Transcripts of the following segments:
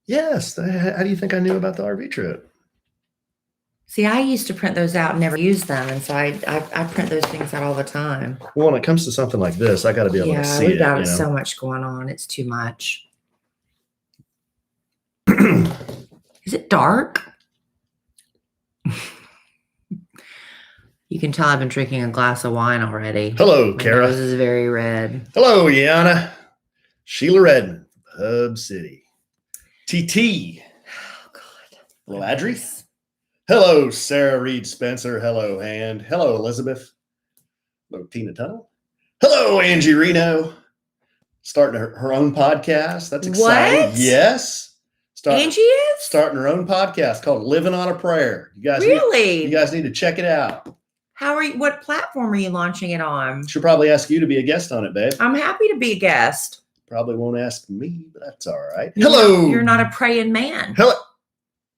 Yes. How do you think I knew about the RV trip? See, I used to print those out and never use them. And so I print those things out all the time. Well, when it comes to something like this, I got to be able to see we've it. got so much going on. It's too much. Is it dark? You can tell I've been drinking a glass of wine already. Hello, Kara. My nose is very red. Hello, Yana. Sheila Redmond, Hub City. TT. Oh, God. Hello, Adris. Hello, Sarah Reed Spencer. Hello, Hand. Hello, Elizabeth. Hello, Tina Tunnel. Hello, Angie Reno. Starting her own podcast. That's exciting. What? Yes. Angie is? Starting her own podcast called Living on a Prayer. You guys you guys need to check it out. What platform are you launching it on? She'll probably ask you to be a guest on it, babe. I'm happy to be a guest. Probably won't ask me, but that's all right. You're not a praying man.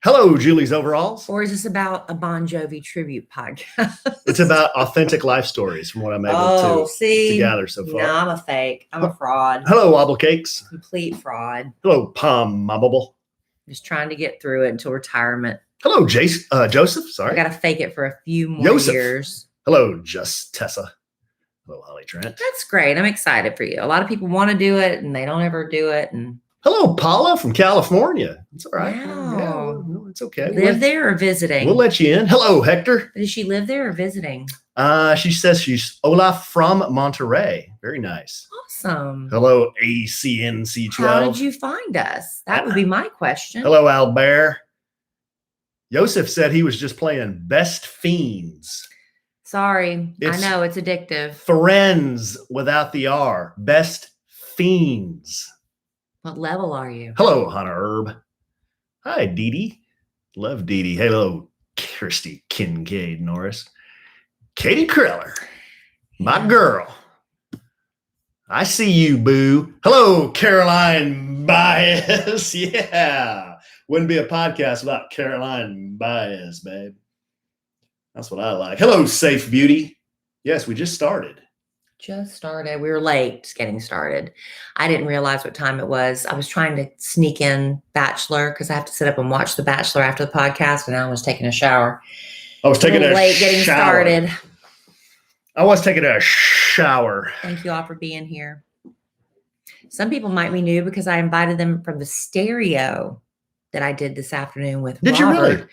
Hello, Julie's Overalls. Or is this about a Bon Jovi tribute podcast? It's about authentic life stories from what I'm able to gather so far. No, I'm a fake. I'm a fraud. Hello, Wobble Cakes. Complete fraud. Hello, Palm Mobble. Just trying to get through it until retirement. Hello, Joseph. Sorry. I got to fake it for a few more years. Hello, Just Tessa. Hello, Holly Trent. That's great. I'm excited for you. A lot of people want to do it and they don't ever do it. And hello, Paula from California. It's all right. Wow. Yeah, no, it's okay. Live there or visiting? We'll let you in. Hello, Hector. Does she live there or visiting? She says she's Olaf from Monterey. Very nice. Awesome. Hello, ACNC12. How did you find us? That would be my question. Hello, Albert. Joseph said he was just playing Best Fiends. Sorry. I know it's addictive. Friends without the R. Best Fiends. What level are you? Hello, Hannah Herb. Hi, Dee Dee. Love Dee Dee. Hello, Kirsty Kincaid Norris. Katie Kreller. My girl. I see you, boo. Hello, Caroline Bias. Yeah. Wouldn't be a podcast without Caroline Bias, babe. That's what I like. Hello, Safe Beauty. Yes, we just started. We were late getting started. I didn't realize what time it was. I was trying to sneak in Bachelor because I have to sit up and watch The Bachelor after the podcast, and I was taking a shower. I was taking a late getting started. I was taking a shower. Thank you all for being here. Some people might be new because I invited them from the stereo that I did this afternoon with Robert. Did you really?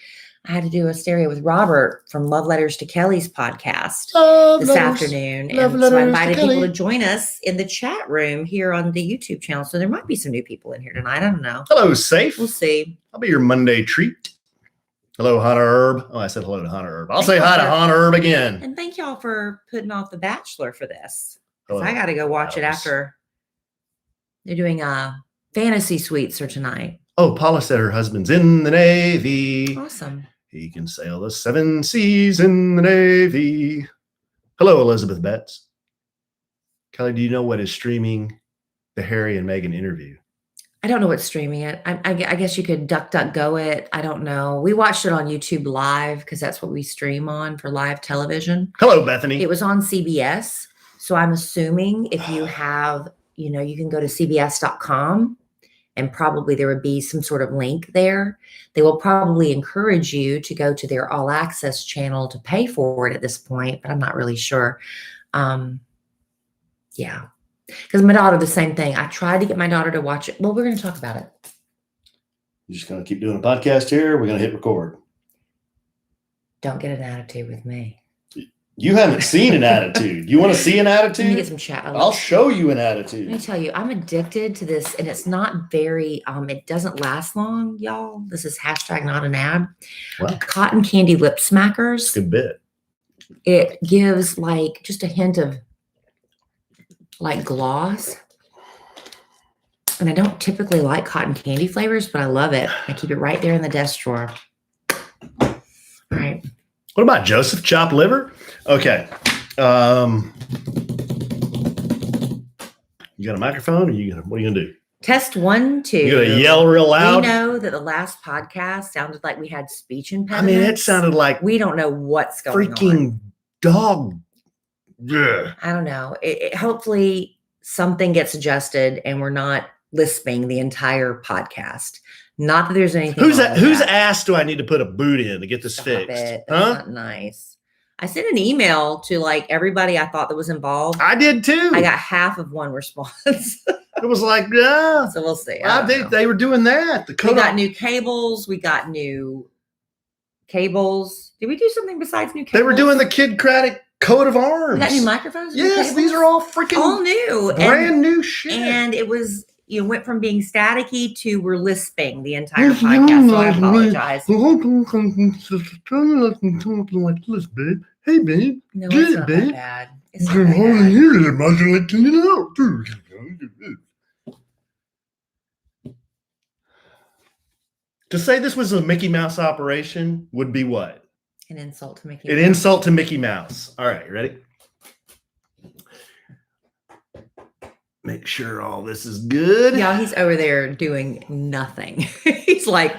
I had to do a stereo with Robert from Love Letters to Kellie's podcast this afternoon. And so I invited people to join us in the chat room here on the YouTube channel. So there might be some new people in here tonight. I don't know. Hello, Safe. We'll see. I'll be your Monday treat. Hello, Hannah Herb. Oh, I said hello to Hannah Herb. I'll say hi to Hannah Herb again. And thank y'all for putting off The Bachelor for this. Hello, I got to go watch it after. They're doing fantasy suites for tonight. Oh, Paula said her husband's in the Navy. Awesome. He can sail the 7 seas in the Navy. Hello, Elizabeth Betts. Kellie, do you know what is streaming the Harry and Meghan interview? I don't know what's streaming it. I guess you could DuckDuckGo it. I don't know. We watched it on YouTube Live because that's what we stream on for live television. Hello, Bethany. It was on CBS. So I'm assuming if you have, you can go to cbs.com. And probably there would be some sort of link there. They will probably encourage you to go to their all access channel to pay for it at this point, but I'm not really sure. Yeah. Because my daughter, the same thing. I tried to get my daughter to watch it. Well, we're going to talk about it. You're just going to keep doing a podcast here. We're going to hit record. Don't get an attitude with me. You haven't seen an attitude. You want to see an attitude? Let me get some chat. I'll show you an attitude. Let me tell you, I'm addicted to this, and it's not very, it doesn't last long, y'all. This is hashtag not an ad. What? Cotton candy lip smackers. Good bit. It gives like just a hint of like gloss. And I don't typically like cotton candy flavors, but I love it. I keep it right there in the desk drawer. All right. What about Joseph? Chopped liver? Okay. You got a microphone, or what are you gonna do? Test 1, 2. You gonna yell real loud? We know that the last podcast sounded like we had speech impediments. I mean, it sounded like we don't know what's going on. Freaking dog. Yeah. I don't know. Hopefully something gets adjusted and we're not lisping the entire podcast. Not that there's anything. Whose wrong with whose that. ass do I need to put a boot in to get this Stop fixed? it. That's not nice. I sent an email to like everybody I thought that was involved. I did too. I got half of one response. It was like, yeah. So we'll see. They were doing that. We got new cables. We got new cables. Did we do something besides new cables? They were doing the Kidcratic coat of arms. We got new microphones. Yes, these are all freaking all new, brand new shit. And it was, went from being staticky to we're lisping the entire podcast. So I apologize. Hey, babe. No, it's not that bad. It's not that bad. To say this was a Mickey Mouse operation would be what? An insult to Mickey An Mouse. insult to Mickey Mouse. All right, ready? Make sure all this is good. Yeah, he's over there doing nothing. He's like,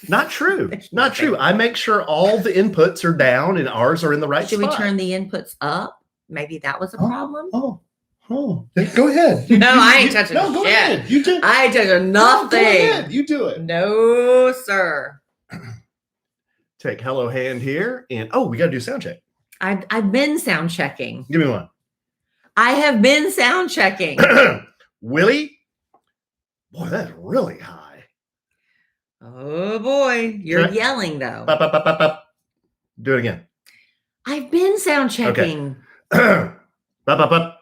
not true. Not true. I make sure all the inputs are down and ours are in the right should spot. we turn the inputs up? Maybe that was a problem. Oh, go ahead. No, I ain't touching no, go shit. ahead. You do. I ain't touching No, nothing. go ahead. You do it. No, sir. Take hello hand here. And we got to do sound check. I've been sound checking. Give me one. I have been sound checking. Willie? Boy, that's really high. Oh boy, you're Okay. yelling though. Bop, bop, bop, bop, bop. Do it again. I've been sound checking. Bop, bop, bop.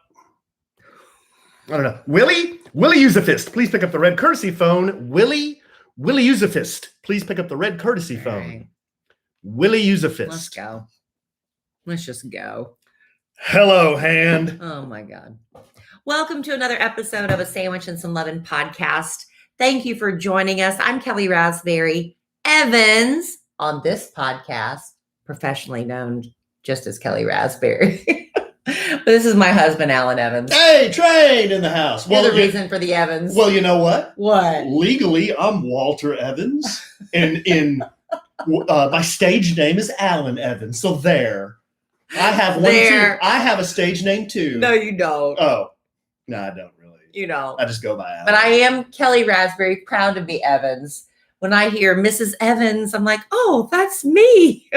I don't know. Willie use a fist. Please pick up the red courtesy phone. Willie use a fist. Please pick up the red courtesy All phone. right, Willie use a fist. let's go. Let's just go. Hello hand. Oh my God. Welcome to another episode of A Sandwich and Some Lovin' podcast. Thank you for joining us. I'm Kellie Rasberry Evans on this podcast, professionally known just as Kellie Rasberry. But this is my husband, Alan Evans. Hey, Train in the house. You're the reason for the Evans. Well, you know what? What? Legally, I'm Walter Evans, and my stage name is Alan Evans. So there, I have one There. too. I have a stage name too. No, you don't. Oh, no, I don't really. You don't. I just go by Alan. But I am Kellie Rasberry, proud to be Evans. When I hear Mrs. Evans, I'm like, oh, that's me.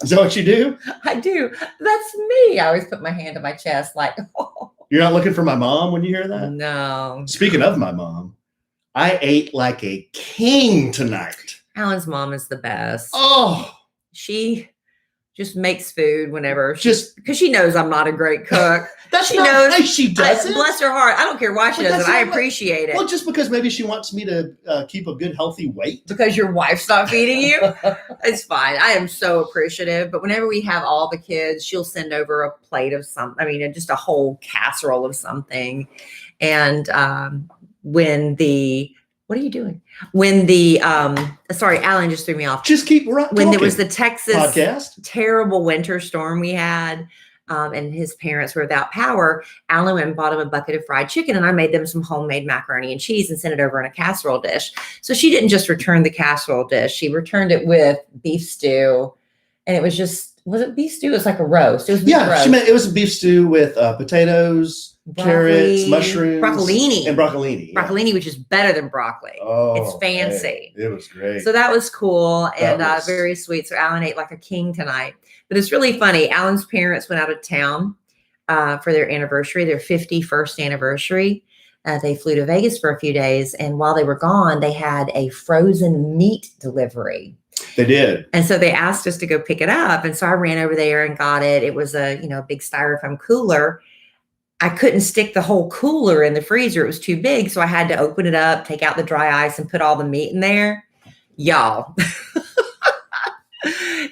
Is that what you do? I do. That's me. I always put my hand on my chest like, oh. You're not looking for my mom when you hear that? No. Speaking of my mom, I ate like a king tonight. Alan's mom is the best. Oh, She just makes food whenever. just Because she knows I'm not a great cook. that's She not knows- nice. She doesn't. Bless her heart. I don't care why she But that's doesn't. I not what- appreciate it. Well, just because maybe she wants me to keep a good, healthy weight. Because your wife's not feeding you. It's fine. I am so appreciative. But whenever we have all the kids, she'll send over a plate of something. I mean, just a whole casserole of something. And what are you doing? When sorry, Alan just threw me off. Just keep When there was the Texas podcast. terrible winter storm we had, and his parents were without power, Alan went and bought him a bucket of fried chicken, and I made them some homemade macaroni and cheese and sent it over in a casserole dish. So she didn't just return the casserole dish; she returned it with beef stew, and it was it beef stew? It was like a roast. It was beef roast. It was a beef stew with potatoes, carrots, Broccoli, mushrooms, broccolini. and broccolini. Yeah. Broccolini, which is better than broccoli. Oh, It's fancy. hey, it was great. So that was cool and That was- very sweet. So Alan ate like a king tonight. But it's really funny. Alan's parents went out of town for their anniversary, their 51st anniversary. They flew to Vegas for a few days. And while they were gone, they had a frozen meat delivery. They did. And so they asked us to go pick it up. And so I ran over there and got it. It was a big styrofoam cooler. I couldn't stick the whole cooler in the freezer. It was too big. So I had to open it up, take out the dry ice and put all the meat in there. Y'all.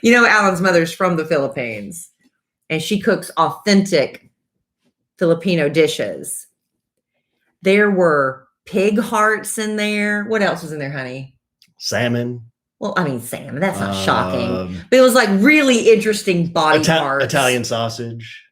Alan's mother's from the Philippines and she cooks authentic Filipino dishes. There were pig hearts in there. What else was in there, honey? Salmon. Well, I mean, salmon. That's not shocking. But it was like really interesting body parts. Italian sausage.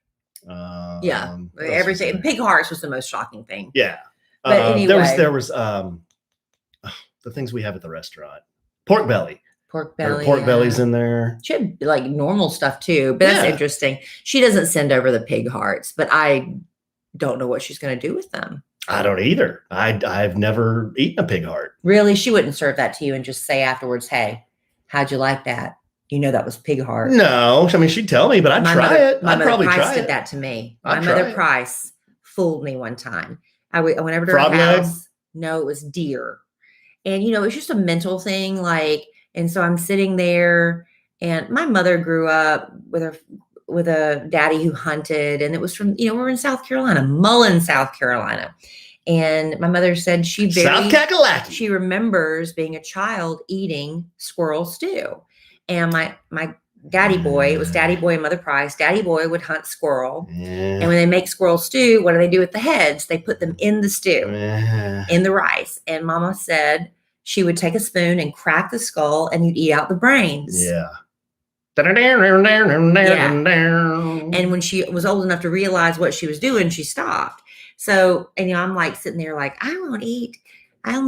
Yeah, everything. Pig hearts was the most shocking thing. Yeah. But anyway. There was the things we have at the restaurant. Pork belly. Pork There were belly. pork bellies in there. She had like normal stuff too, but that's Yeah. interesting. She doesn't send over the pig hearts, but I don't know what she's going to do with them. I don't either. I've never eaten a pig heart. Really? She wouldn't serve that to you and just say afterwards, hey, how'd you like that? You know that was pig heart. No, I mean, she'd tell me, but I'd try it. My I'd mother probably Price try did it. that to me. I'd My try mother it. Price fooled me one time. I went over to her Frog leg? house. No, it was deer. And, you know, it's just a mental thing. Like, and so I'm sitting there, and my mother grew up with a daddy who hunted, and it was from, you know, we're in South Carolina, Mullen, South Carolina. And my mother said South Kakalaki. she remembers being a child eating squirrel stew. And my daddy boy, it was daddy boy and mother Price, daddy boy would hunt squirrel. And when they make squirrel stew, what do they do with the heads? They put them in the stew, in the rice. And mama said she would take a spoon and crack the skull and you'd eat out the brains. Yeah. And when she was old enough to realize what she was doing, she stopped. So, and you know, I'm like sitting there like, I only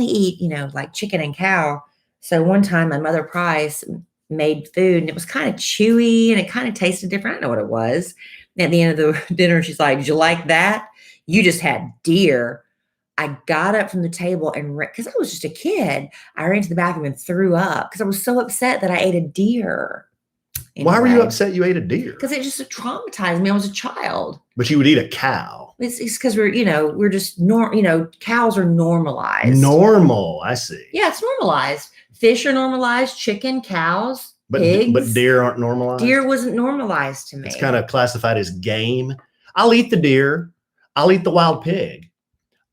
eat, you know, like chicken and cow. So one time my mother Price made food and it was kind of chewy and it kind of tasted different. I don't know what it was. And at the end of the dinner, she's like, did you like that? You just had deer. I got up from the table and because I was just a kid, I ran to the bathroom and threw up because I was so upset that I ate a deer. Anyway, why were you upset you ate a deer? Because it just traumatized me. I was a child. But you would eat a cow. It's because we're just cows are normalized. Normal, I see. Yeah, it's normalized. Fish are normalized, chicken, cows, pigs. But deer aren't normalized? Deer wasn't normalized to me. It's kind of classified as game. I'll eat the deer. I'll eat the wild pig.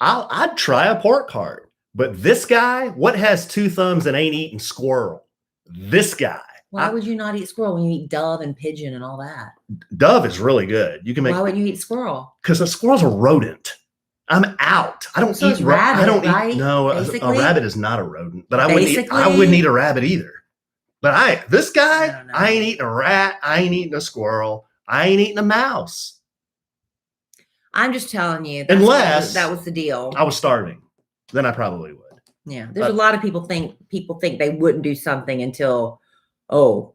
I'd try a pork heart. But this guy, what has two thumbs and ain't eating squirrel? This guy. Why would you not eat squirrel when you eat dove and pigeon and all that? Dove is really good. You can make. Why wouldn't you eat squirrel? Because a squirrel's a rodent. I'm out. I don't eat rabbit. I don't right? eat. No, a rabbit is not a rodent. But I wouldn't eat a rabbit either. But this guy, I ain't eating a rat. I ain't eating a squirrel. I ain't eating a mouse. I'm just telling you. Unless that was the deal. I was starving, then I probably would. Yeah, there's a lot of people think they wouldn't do something until, oh,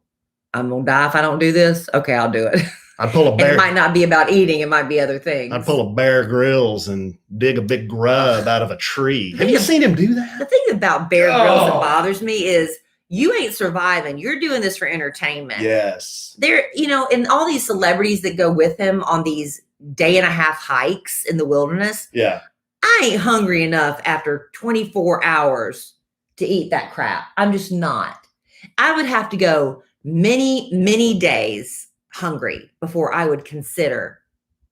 I'm gonna die if I don't do this. Okay, I'll do it. I'd pull a bear. And it might not be about eating; it might be other things. I'd pull a Bear Grylls and dig a big grub out of a tree. Have you seen him do that? The thing about Bear Grylls that bothers me is you ain't surviving. You're doing this for entertainment. Yes. There, and all these celebrities that go with him on these day-and-a-half hikes in the wilderness. Yeah. I ain't hungry enough after 24 hours to eat that crap. I'm just not. I would have to go many, many days hungry before I would consider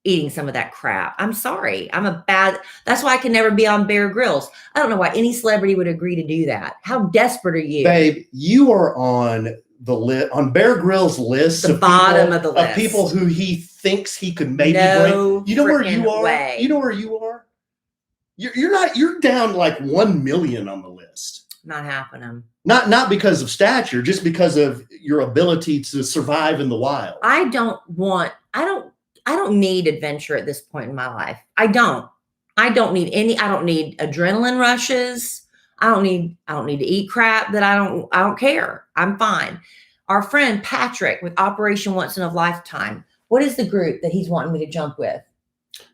eating some of that crap. I'm sorry. That's why I can never be on Bear Grylls. I don't know why any celebrity would agree to do that. How desperate are you? Babe, you are on the list, on Bear Grylls' list. The bottom of the list. Of people who he thinks he could maybe bring. You know where you are? Way. You know where you are? You're down like 1 million on the list. Not happening. Not because of stature, just because of your ability to survive in the wild. I don't need adventure at this point in my life. I don't need adrenaline rushes. I don't need to eat crap that I don't care. I'm fine. Our friend Patrick with Operation Once in a Lifetime. What is the group that he's wanting me to jump with?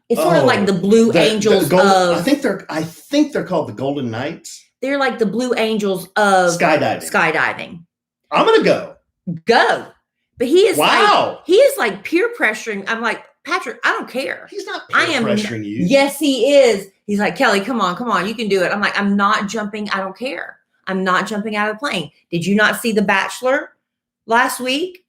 It's sort of like the Blue Angels of. I think they're called the Golden Knights. They're like the Blue Angels of skydiving. I'm gonna go. But he is wow. He is like peer pressuring. I'm like, Patrick, I don't care. He's not peer pressuring you. Yes, he is. He's like, Kelly, come on, you can do it. I'm like, I'm not jumping. I don't care. I'm not jumping out of the plane. Did you not see The Bachelor last week?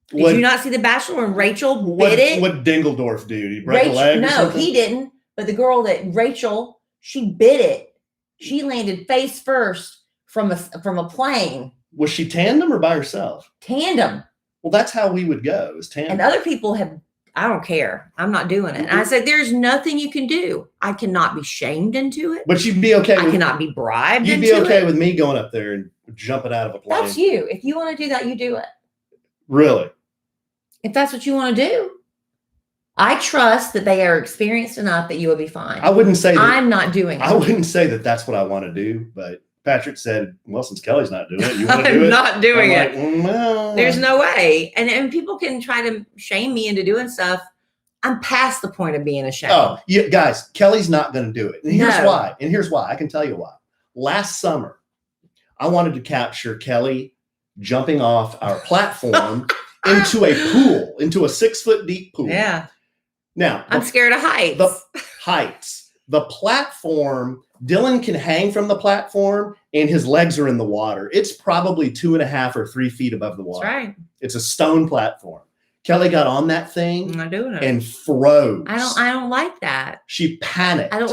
Did you not see The Bachelor when Rachel bit it? What Dingledorf do? Did he break a leg? No, he didn't. But the girl Rachel, she bit it. She landed face first from a plane. Was she tandem or by herself? Tandem. Well, that's how we would go. It was tandem. And other people I don't care. I'm not doing it. And I said, there's nothing you can do. I cannot be shamed into it. But you'd be okay. I cannot be bribed into it. You'd be okay with me going up there and jumping out of a plane. That's you. If you want to do that, you do it. Really? If that's what you want to do. I trust that they are experienced enough that you will be fine. I wouldn't say that. I'm not doing it. I wouldn't say that that's what I want to do, but Patrick said, well, since Kelly's not doing it, you want to do it? I'm not doing it. Like, well, there's no way. And people can try to shame me into doing stuff. I'm past the point of being ashamed. Oh, yeah, guys, Kellie's not going to do it. And here's No. why. And here's why. I can tell you why. Last summer, I wanted to capture Kellie jumping off our platform into a pool, into a 6-foot deep pool. Yeah. Now, I'm scared of heights. The heights. The platform, Dylan can hang from the platform and his legs are in the water. It's probably 2.5 or 3 feet above the water. That's right. It's a stone platform. Kellie got on that thing I'm not doing it. and froze. I don't like that. She panicked. I don't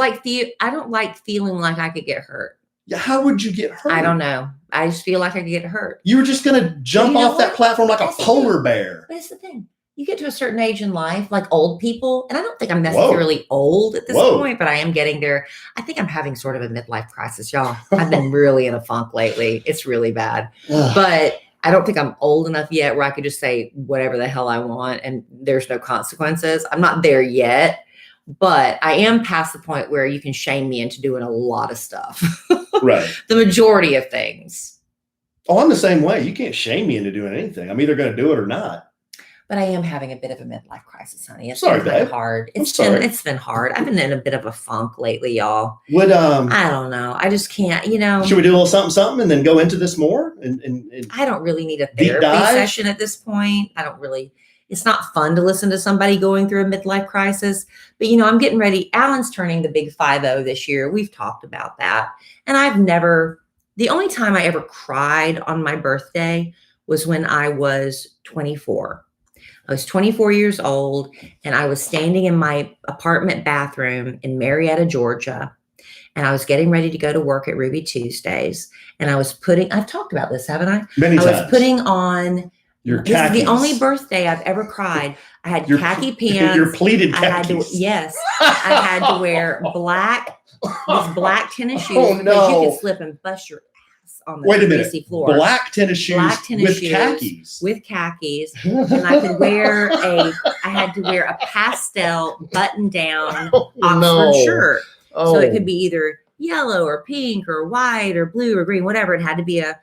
like feeling like I could get hurt. Yeah, how would you get hurt? I don't know. I just feel like I could get hurt. You were just going to jump off that platform like That's a polar bear. But it's the thing. You get to a certain age in life, like old people, and I don't think I'm necessarily old at this point, but I am getting there. I think I'm having sort of a midlife crisis, y'all. I've been really in a funk lately. It's really bad. But I don't think I'm old enough yet where I could just say whatever the hell I want and there's no consequences. I'm not there yet, but I am past the point where you can shame me into doing a lot of stuff. Right. The majority of things. Oh, I'm the same way. You can't shame me into doing anything. I'm either going to do it or not. But I am having a bit of a midlife crisis, honey. It's Sorry, been babe. hard. It's been hard. I've been in a bit of a funk lately, y'all. Would I don't know. I just can't, should we do a little something and then go into this more? And I don't really need a therapy session at this point. It's not fun to listen to somebody going through a midlife crisis. But I'm getting ready. Alan's turning the big 50 this year. We've talked about that. And the only time I ever cried on my birthday was when I was 24. I was 24 years old and I was standing in my apartment bathroom in Marietta, Georgia. And I was getting ready to go to work at Ruby Tuesdays. And I've talked about this, haven't I? Many times. I was putting on your this khakis. is the only birthday I've ever cried. I had khaki pants. Your pleated khakis. I had to wear these black tennis shoes. Oh, no. Because you could slip and bust your on the greasy floor. Black tennis shoes with khakis. With khakis. And I had to wear a pastel button down Oxford shirt. So it could be either yellow or pink or white or blue or green, whatever. It had to be a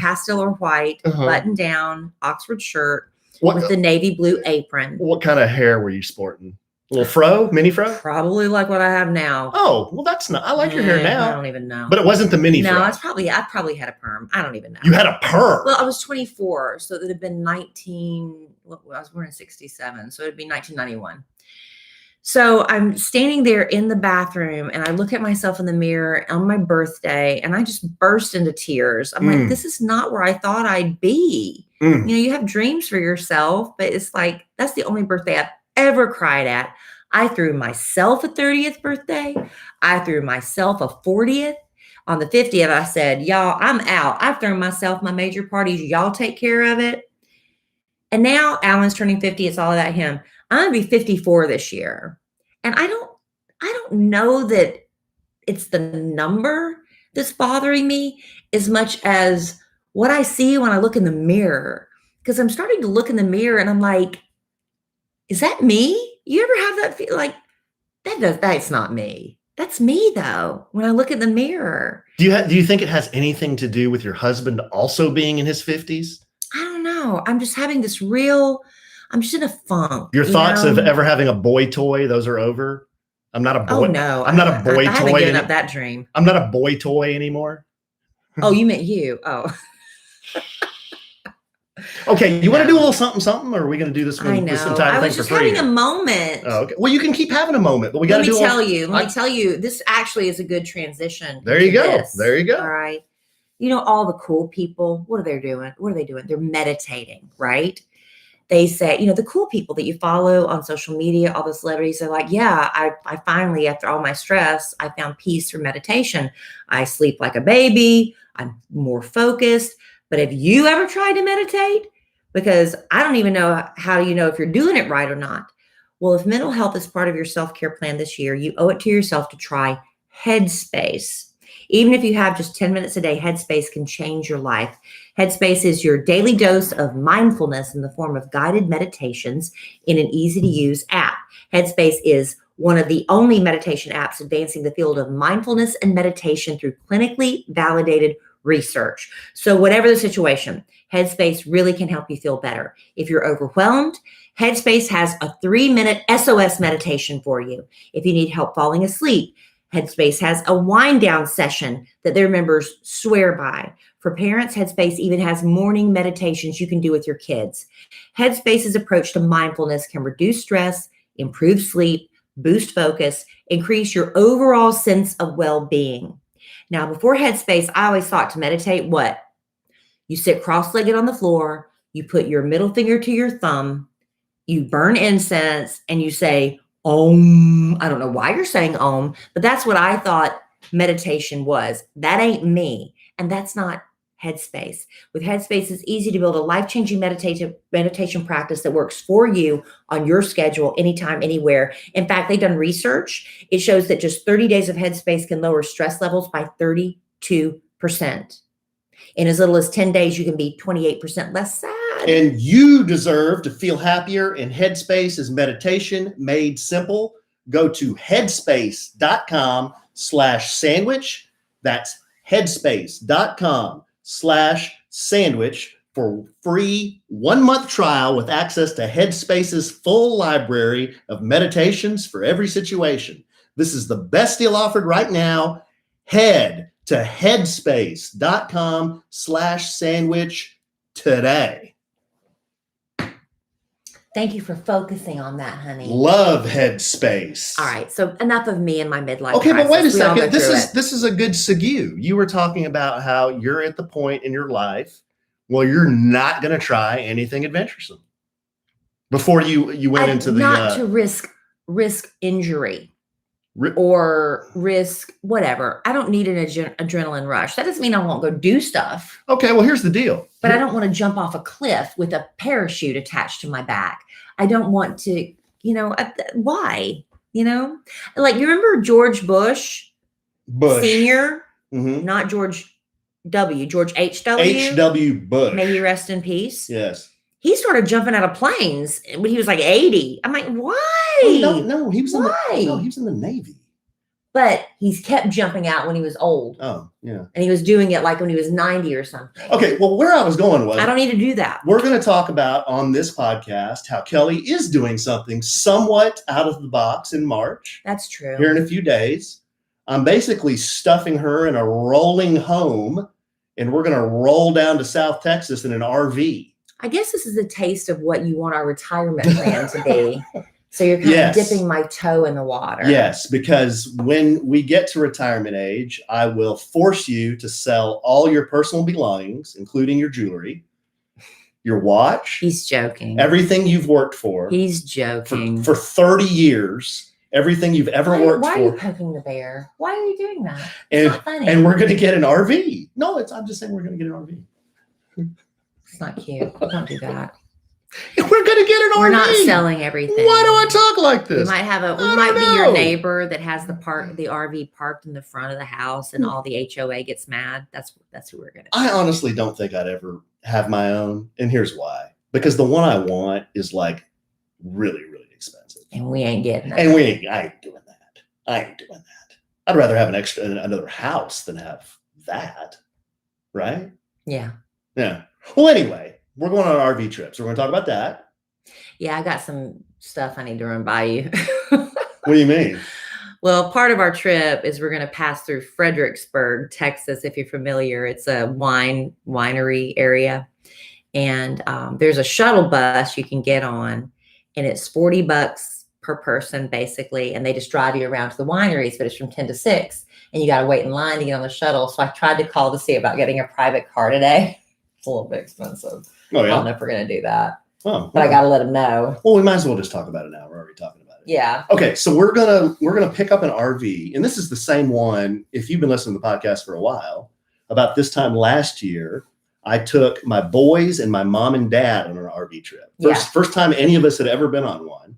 pastel or white button down Oxford shirt with the navy blue apron. What kind of hair were you sporting? A little fro, mini fro? Probably like what I have now. Oh, well, that's not. I like your hair now. I don't even know. But it wasn't the mini fro. No, I probably had a perm. I don't even know. You had a perm? Well, I was 24, so it would have been I was born in 67, so it'd be 1991. So I'm standing there in the bathroom and I look at myself in the mirror on my birthday and I just burst into tears. I'm like, this is not where I thought I'd be. You have dreams for yourself, but it's like, that's the only birthday I've ever cried at. I threw myself a 30th birthday. I threw myself a 40th. On the 50th, I said, y'all, I'm out. I've thrown myself my major parties. Y'all take care of it. And now Alan's turning 50. It's all about him. I'm going to be 54 this year. And I don't know that it's the number that's bothering me as much as what I see when I look in the mirror. Because I'm starting to look in the mirror and I'm like, is that me? You ever have that feel like that's not me. That's me though. When I look in the mirror. Do you think it has anything to do with your husband also being in his 50s? I don't know. I'm just having I'm just in a funk. Your thoughts of ever having a boy toy, those are over? I'm not a boy. Oh no. I'm not a boy toy. I haven't given up that dream. I'm not a boy toy anymore. Oh, you meant you. Oh. Okay, you want to do a little something, or are we going to do this one? I know. Some time I was just having a moment. Oh, okay. Well, you can keep having a moment, but we got to do. Let me tell you. This actually is a good transition. There you go. There you go. All right. All the cool people. What are they doing? They're meditating, right? They say, the cool people that you follow on social media, all the celebrities are like, yeah, I finally, after all my stress, I found peace through meditation. I sleep like a baby. I'm more focused. But have you ever tried to meditate? Because I don't even know how you know if you're doing it right or not. Well, if mental health is part of your self-care plan this year, you owe it to yourself to try Headspace. Even if you have just 10 minutes a day, Headspace can change your life. Headspace is your daily dose of mindfulness in the form of guided meditations in an easy-to-use app. Headspace is one of the only meditation apps advancing the field of mindfulness and meditation through clinically validated research. So whatever the situation, Headspace really can help you feel better. If you're overwhelmed Headspace has a 3-minute SOS meditation for you. If you need help falling asleep, Headspace has a wind down session that their members swear by. For parents, Headspace even has morning meditations you can do with your kids. Headspace's approach to mindfulness can reduce stress, improve sleep, boost focus, increase your overall sense of well-being. Now, before Headspace, I always thought to meditate, what? You sit cross-legged on the floor, you put your middle finger to your thumb, you burn incense, and you say, Om. I don't know why you're saying Om, but that's what I thought meditation was. That ain't me. And that's not Headspace. With Headspace, it's easy to build a life-changing meditation practice that works for you on your schedule, anytime, anywhere. In fact, they've done research. It shows that just 30 days of Headspace can lower stress levels by 32%. In as little as 10 days, you can be 28% less sad. And you deserve to feel happier, and Headspace is meditation made simple. Go to headspace.com/sandwich. That's headspace.com/sandwich for free 1-month trial with access to Headspace's full library of meditations for every situation. This is the best deal offered right now. Head to headspace.com/sandwich today. Thank you for focusing on that, honey. Love Headspace. All right, so enough of me and my midlife Okay, crisis. but wait a We all go second. through it. This is a good segue. You were talking about how you're at the point in your life where you're not going to try anything adventuresome before you went into the not to risk injury or risk whatever. I don't need an adrenaline rush. That doesn't mean I won't go do stuff. Okay, well, here's the deal. But I don't want to jump off a cliff with a parachute attached to my back. I don't want to, why? Like, you remember George Bush. Senior, not George W., George H.W. H.W. Bush. May he rest in peace. Yes. He started jumping out of planes when he was like 80. I'm like, why? No, he was Why? he was in the Navy. But he's kept jumping out when he was old. Oh, yeah. And he was doing it like when he was 90 or something. Okay, well, where I was going was, I don't need to do that. We're going to talk about on this podcast how Kellie is doing something somewhat out of the box in March. That's true. Here in a few days. I'm basically stuffing her in a rolling home, and we're going to roll down to South Texas in an RV. I guess this is a taste of what you want our retirement plan to be. So you're kind of dipping my toe in the water. Yes, because when we get to retirement age, I will force you to sell all your personal belongings, including your jewelry, your watch. He's joking. Everything you've worked for. He's joking. For 30 years. Everything you've ever worked for. Why are you poking the bear? Why are you doing that? It's not funny. And we're going to get an RV. No, I'm just saying we're going to get an RV. It's not cute. Don't do that. We're going to get an RV. We're not selling everything. Why do I talk like this? We might have we might be your neighbor that has the RV parked in the front of the house, and all the HOA gets mad. That's who we're going to. I honestly don't think I'd ever have my own, and here's why. Because the one I want is like really, really expensive, and we ain't getting that. And I ain't doing that. I'd rather have another house than have that, right? Yeah. Well, anyway, we're going on an RV trip, so we're going to talk about that. Yeah, I got some stuff I need to run by you. What do you mean? Well, part of our trip is we're going to pass through Fredericksburg, Texas. If you're familiar, it's a winery area, and there's a shuttle bus you can get on, and it's $40 per person basically, and they just drive you around to the wineries, but it's from 10 to 6, and you got to wait in line to get on the shuttle. So I tried to call to see about getting a private car today. It's a little bit expensive. Oh, yeah? I don't know if we're going to do that. Oh, but I got to let them know. Well, we might as well just talk about it now. We're already talking about it. Yeah. Okay, so we're gonna pick up an RV, and this is the same one. If you've been listening to the podcast for a while, about this time last year, I took my boys and my mom and dad on an RV trip. First time any of us had ever been on one.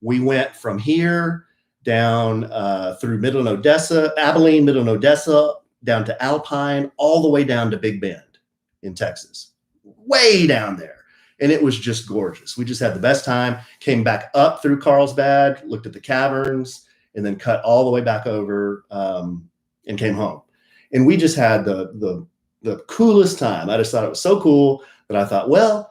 We went from here down through Midland, Odessa, Abilene, Midland, Odessa, down to Alpine, all the way down to Big Bend in Texas, way down there. And it was just gorgeous. We just had the best time, came back up through Carlsbad, looked at the caverns, and then cut all the way back over and came home. And we just had the coolest time. I just thought it was so cool that I thought, well,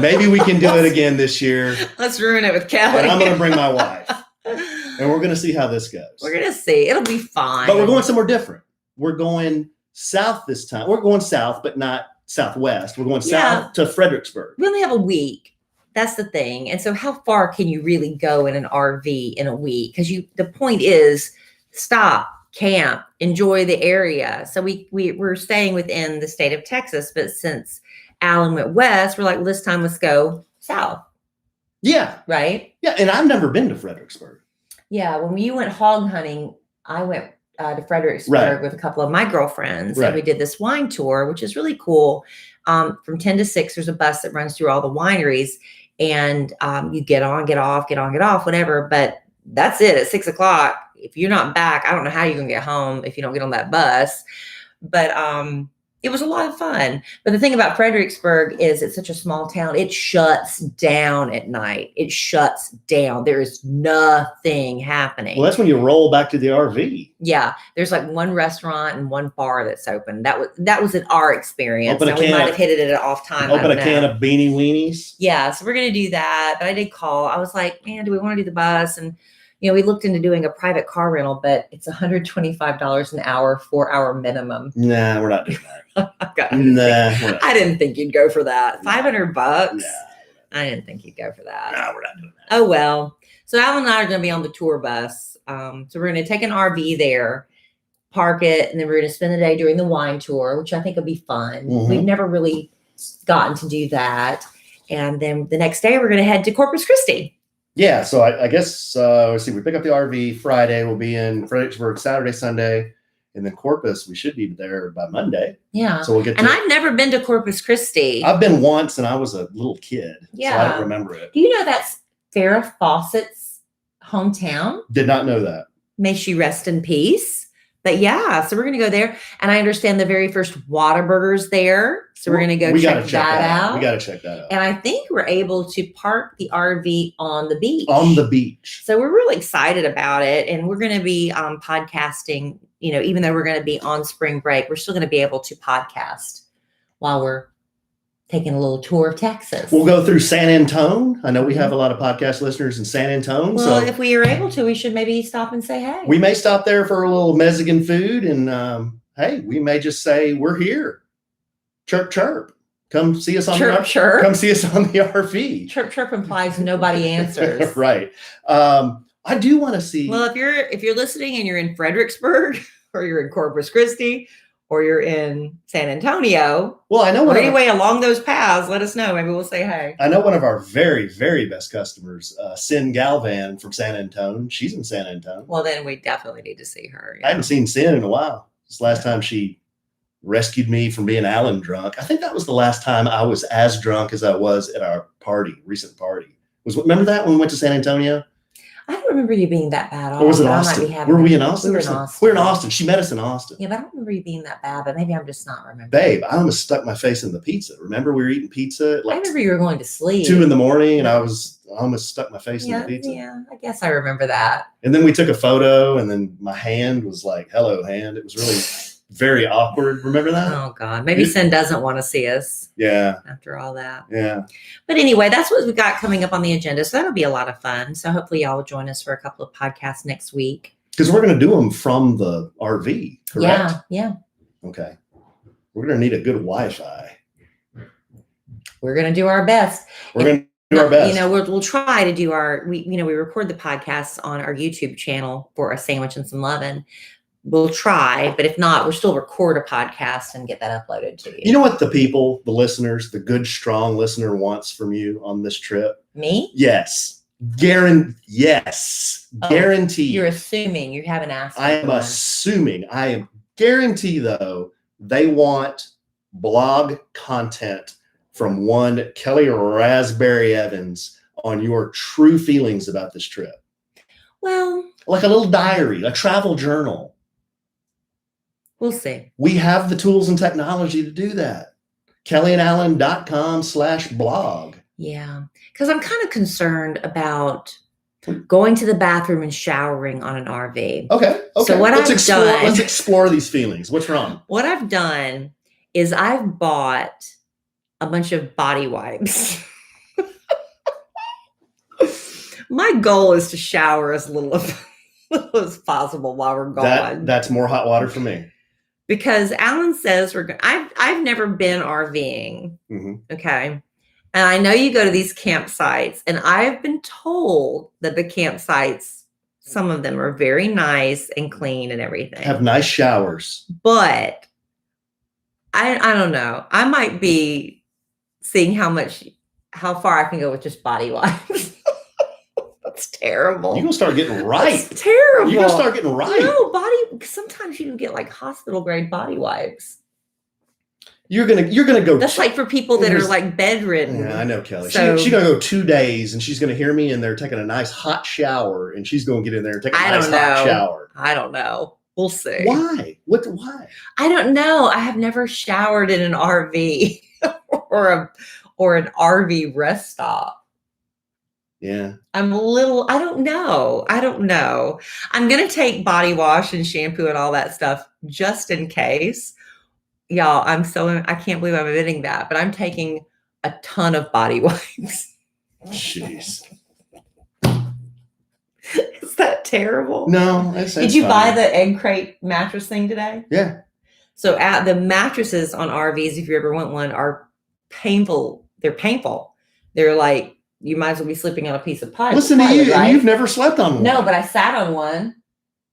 Maybe we can do it again this year. Let's ruin it with Kellie. And I'm going to bring my wife. And we're going to see how this goes. We're going to see. It'll be fine. But we're going somewhere different. We're going south this time. We're going south, but not southwest. We're going south to Fredericksburg. We only have a week. That's the thing. And so how far can you really go in an RV in a week? Because the point is stop, camp, enjoy the area. So we're staying within the state of Texas, but since Alan went west, we're like, well, this time let's go south. Yeah. Right? Yeah. And I've never been to Fredericksburg. Yeah. When you went hog hunting, I went to Fredericksburg with a couple of my girlfriends. And we did this wine tour, which is really cool. From 10 to 6, there's a bus that runs through all the wineries. And you get on, get off, whatever. But that's it at 6 o'clock. If you're not back, I don't know how you're going to get home if you don't get on that bus. But it was a lot of fun. But the thing about Fredericksburg is it's such a small town. It shuts down at night. It shuts down. There is nothing happening. Well, that's when you roll back to the RV. Yeah. There's like one restaurant and one bar that's open. That was in our experience. We might have hit it at an off time. Open a can of Beanie Weenies. Yeah. So we're going to do that. But I did call. I was like, man, do we want to do the bus? And we looked into doing a private car rental, but it's $125 an hour, 4-hour minimum. Nah, we're not doing that. I didn't think you'd go for that. $500. Nah. I didn't think you'd go for that. No, we're not doing that. Oh, well. So Alan and I are going to be on the tour bus. So we're going to take an RV there, park it, and then we're going to spend the day doing the wine tour, which I think will be fun. Mm-hmm. We've never really gotten to do that. And then the next day we're going to head to Corpus Christi. Yeah, so I guess, let's see, we pick up the RV Friday. We'll be in Fredericksburg Saturday, Sunday, and then Corpus, we should be there by Monday. Yeah. So we'll get to And I've never been to Corpus Christi. I've been once, and I was a little kid. Yeah. So I don't remember it. Do you know that's Farrah Fawcett's hometown? Did not know that. May she rest in peace. But yeah, so we're going to go there. And I understand the very first Whataburger's there. So we're going to go check that out. We got to check that out. And I think we're able to park the RV on the beach. On the beach. So we're really excited about it. And we're going to be podcasting, even though we're going to be on spring break, we're still going to be able to podcast while we're taking a little tour of Texas. We'll go through San Antone. I know we have a lot of podcast listeners in San Antone. Well, if we are able to, we should maybe stop and say hey. We may stop there for a little Mexican food. And hey, we may just say, we're here. Chirp, chirp. Come see us on chirp, chirp. Come see us on the RV. Chirp, chirp implies nobody answers. Right. I do want to see. Well, if you're listening and you're in Fredericksburg or you're in Corpus Christi or you're in San Antonio, well, I know. Anyway, along those paths, let us know. Maybe we'll say hey. I know one of our very, very best customers, Sin Galvan from San Antone. She's in San Antone. Well, then we definitely need to see her. Yeah. I haven't seen Sin in a while. This last time she rescued me from being Alan drunk. I think that was the last time I was as drunk as I was at our recent party. Remember that when we went to San Antonio? I don't remember you being that bad. Or was it Austin? Were we in Austin? We were in Austin. We were in Austin. She met us in Austin. Yeah, but I don't remember you being that bad, but maybe I'm just not remembering. Babe, I almost stuck my face in the pizza. Remember we were eating pizza at I remember you were going to sleep. 2 a.m. and I almost stuck my face in the pizza. Yeah, I guess I remember that. And then we took a photo and then my hand was like, hello hand. It was really very awkward. Remember that? Oh God. Maybe Sin doesn't want to see us. Yeah. After all that. Yeah. But anyway, that's what we got coming up on the agenda. So that'll be a lot of fun. So hopefully y'all will join us for a couple of podcasts next week. Because we're going to do them from the RV, correct? Yeah. Okay. We're going to need a good Wi-Fi. We're going to do our best. We're going to do our best. We'll try to do we record the podcasts on our YouTube channel for A Sandwich and Some Lovin'. We'll try, but if not, we'll still record a podcast and get that uploaded to you. You know what the listeners, the good, strong listener wants from you on this trip? Me? Yes. Yes. Guaranteed. You're assuming. You haven't asked. I am assuming. I am guarantee, though, they want blog content from one Kellie Rasberry Evans on your true feelings about this trip. Well, like a little diary, a travel journal. We'll see. We have the tools and technology to do that. kellyandalan.com/blog. Yeah. Because I'm kind of concerned about going to the bathroom and showering on an RV. Okay. So let's explore these feelings. What's wrong? What I've done is I've bought a bunch of body wipes. My goal is to shower as little as possible while we're gone. That's more hot water for me. Because Alan says I've never been RVing. Okay. And I know you go to these campsites, and I've been told that the campsites, some of them are very nice and clean and everything. Have nice showers. But I don't know. I might be seeing how far I can go with just body wipes. That's terrible. You're gonna start getting right. That's terrible. You're gonna start getting right. No, sometimes you can get like hospital grade body wipes. You're gonna go. That's like for people that are like bedridden. Yeah, I know, Kelly. So, she's gonna go 2 days, and she's gonna hear me, and they're taking a nice hot shower, and she's gonna get in there and take a nice hot shower. I don't know. We'll see. Why? Why? I don't know. I have never showered in an RV or an RV rest stop. Yeah. I don't know. I'm going to take body wash and shampoo and all that stuff just in case. Y'all, I can't believe I'm admitting that, but I'm taking a ton of body wipes. Jeez. Is that terrible? No. Did you buy the egg crate mattress thing today? Yeah. So the mattresses on RVs, if you ever want one, are painful. They're painful. They're like, you might as well be sleeping on a piece of pie. Listen to you, right? You've never slept on one. No, but I sat on one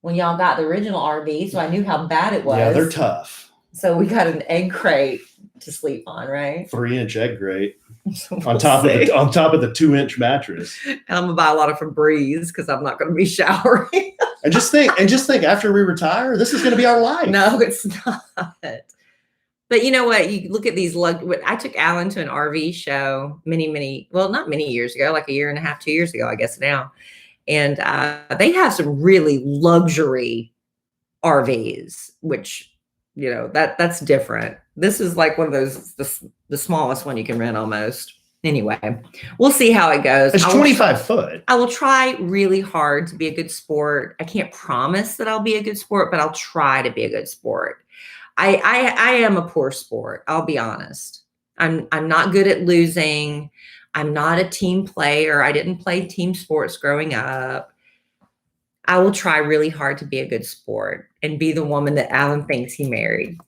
when y'all got the original RV, so I knew how bad it was. Yeah, they're tough. So we got an egg crate to sleep on, right? 3-inch egg crate on top of the 2-inch mattress. And I'm gonna buy a lot of Febreze because I'm not gonna be showering. and just think, after we retire, this is gonna be our life. No, it's not. But you know what? You look at these. I took Alan to an RV show not many years ago, like a year and a half, 2 years ago, I guess now. And they have some really luxury RVs, which, that's different. This is like one of those, the smallest one you can rent almost. Anyway, we'll see how it goes. It's 25 foot. I will try really hard to be a good sport. I can't promise that I'll be a good sport, but I'll try to be a good sport. I am a poor sport. I'll be honest. I'm not good at losing. I'm not a team player. I didn't play team sports growing up. I will try really hard to be a good sport and be the woman that Alan thinks he married.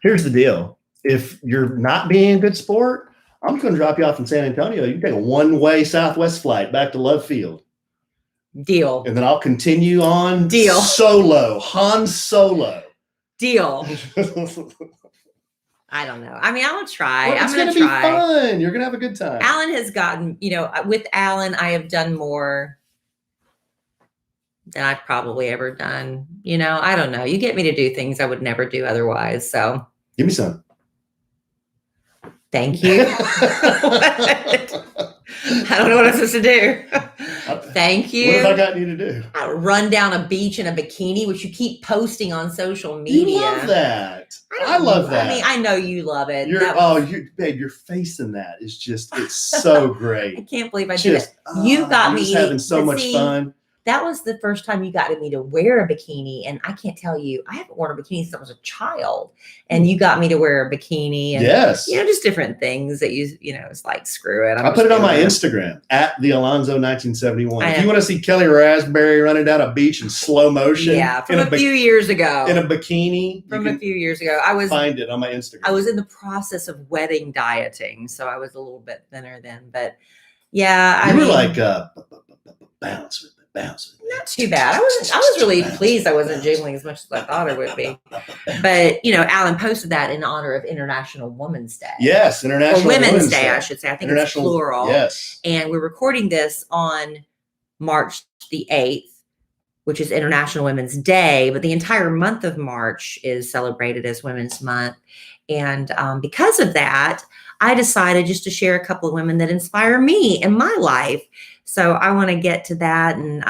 Here's the deal. If you're not being a good sport, I'm just going to drop you off in San Antonio. You can take a one-way Southwest flight back to Love Field. Deal. And then I'll continue on. Deal. Solo. Han Solo. Deal. I don't know. I mean, I will try. Well, I'm going to try. It's going to be fun. You're going to have a good time. Alan has gotten, with Alan, I have done more than I've probably ever done. I don't know. You get me to do things I would never do otherwise. So give me some. Thank you. I don't know what I'm supposed to do. Thank you. What have I gotten you to do? I run down a beach in a bikini, which you keep posting on social media. You love that. I love that. I mean, I know you love it. Babe, your face in that is just, it's so great. I can't believe I did it. You got me having so much fun. That was the first time you got me to wear a bikini. And I can't tell you, I haven't worn a bikini since I was a child. And you got me to wear a bikini. And, yes. Just different things that it's like, screw it. I put it on my Instagram at the Alonzo 1971. If you want to see Kellie Rasberry running down a beach in slow motion. Yeah, from a few years ago. In a bikini. From a few years ago. Find it on my Instagram. I was in the process of wedding dieting. So I was a little bit thinner then. But yeah. You were like, bounce with it. Not too bad. I was really pleased I wasn't jiggling as much as I thought I would be. But Alan posted that in honor of International Women's Day. Yes, International Women's Day, I should say. I think it's plural. Yes. And we're recording this on March the 8th, which is International Women's Day. But the entire month of March is celebrated as Women's Month. And because of that, I decided just to share a couple of women that inspire me in my life. So I want to get to that. And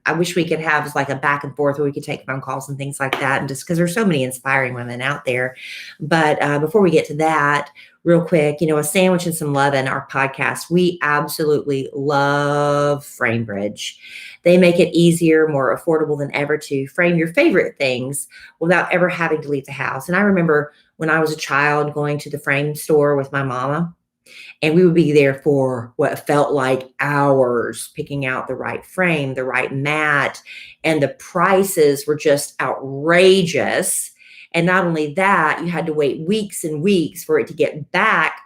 I wish we could have like a back and forth where we could take phone calls and things like that. And just because there's so many inspiring women out there. But before we get to that, real quick, A Sandwich and Some Lovin', our podcast, we absolutely love FrameBridge. They make it easier, more affordable than ever to frame your favorite things without ever having to leave the house. And I remember when I was a child going to the frame store with my mama. And we would be there for what felt like hours, picking out the right frame, the right mat, and the prices were just outrageous. And not only that, you had to wait weeks and weeks for it to get back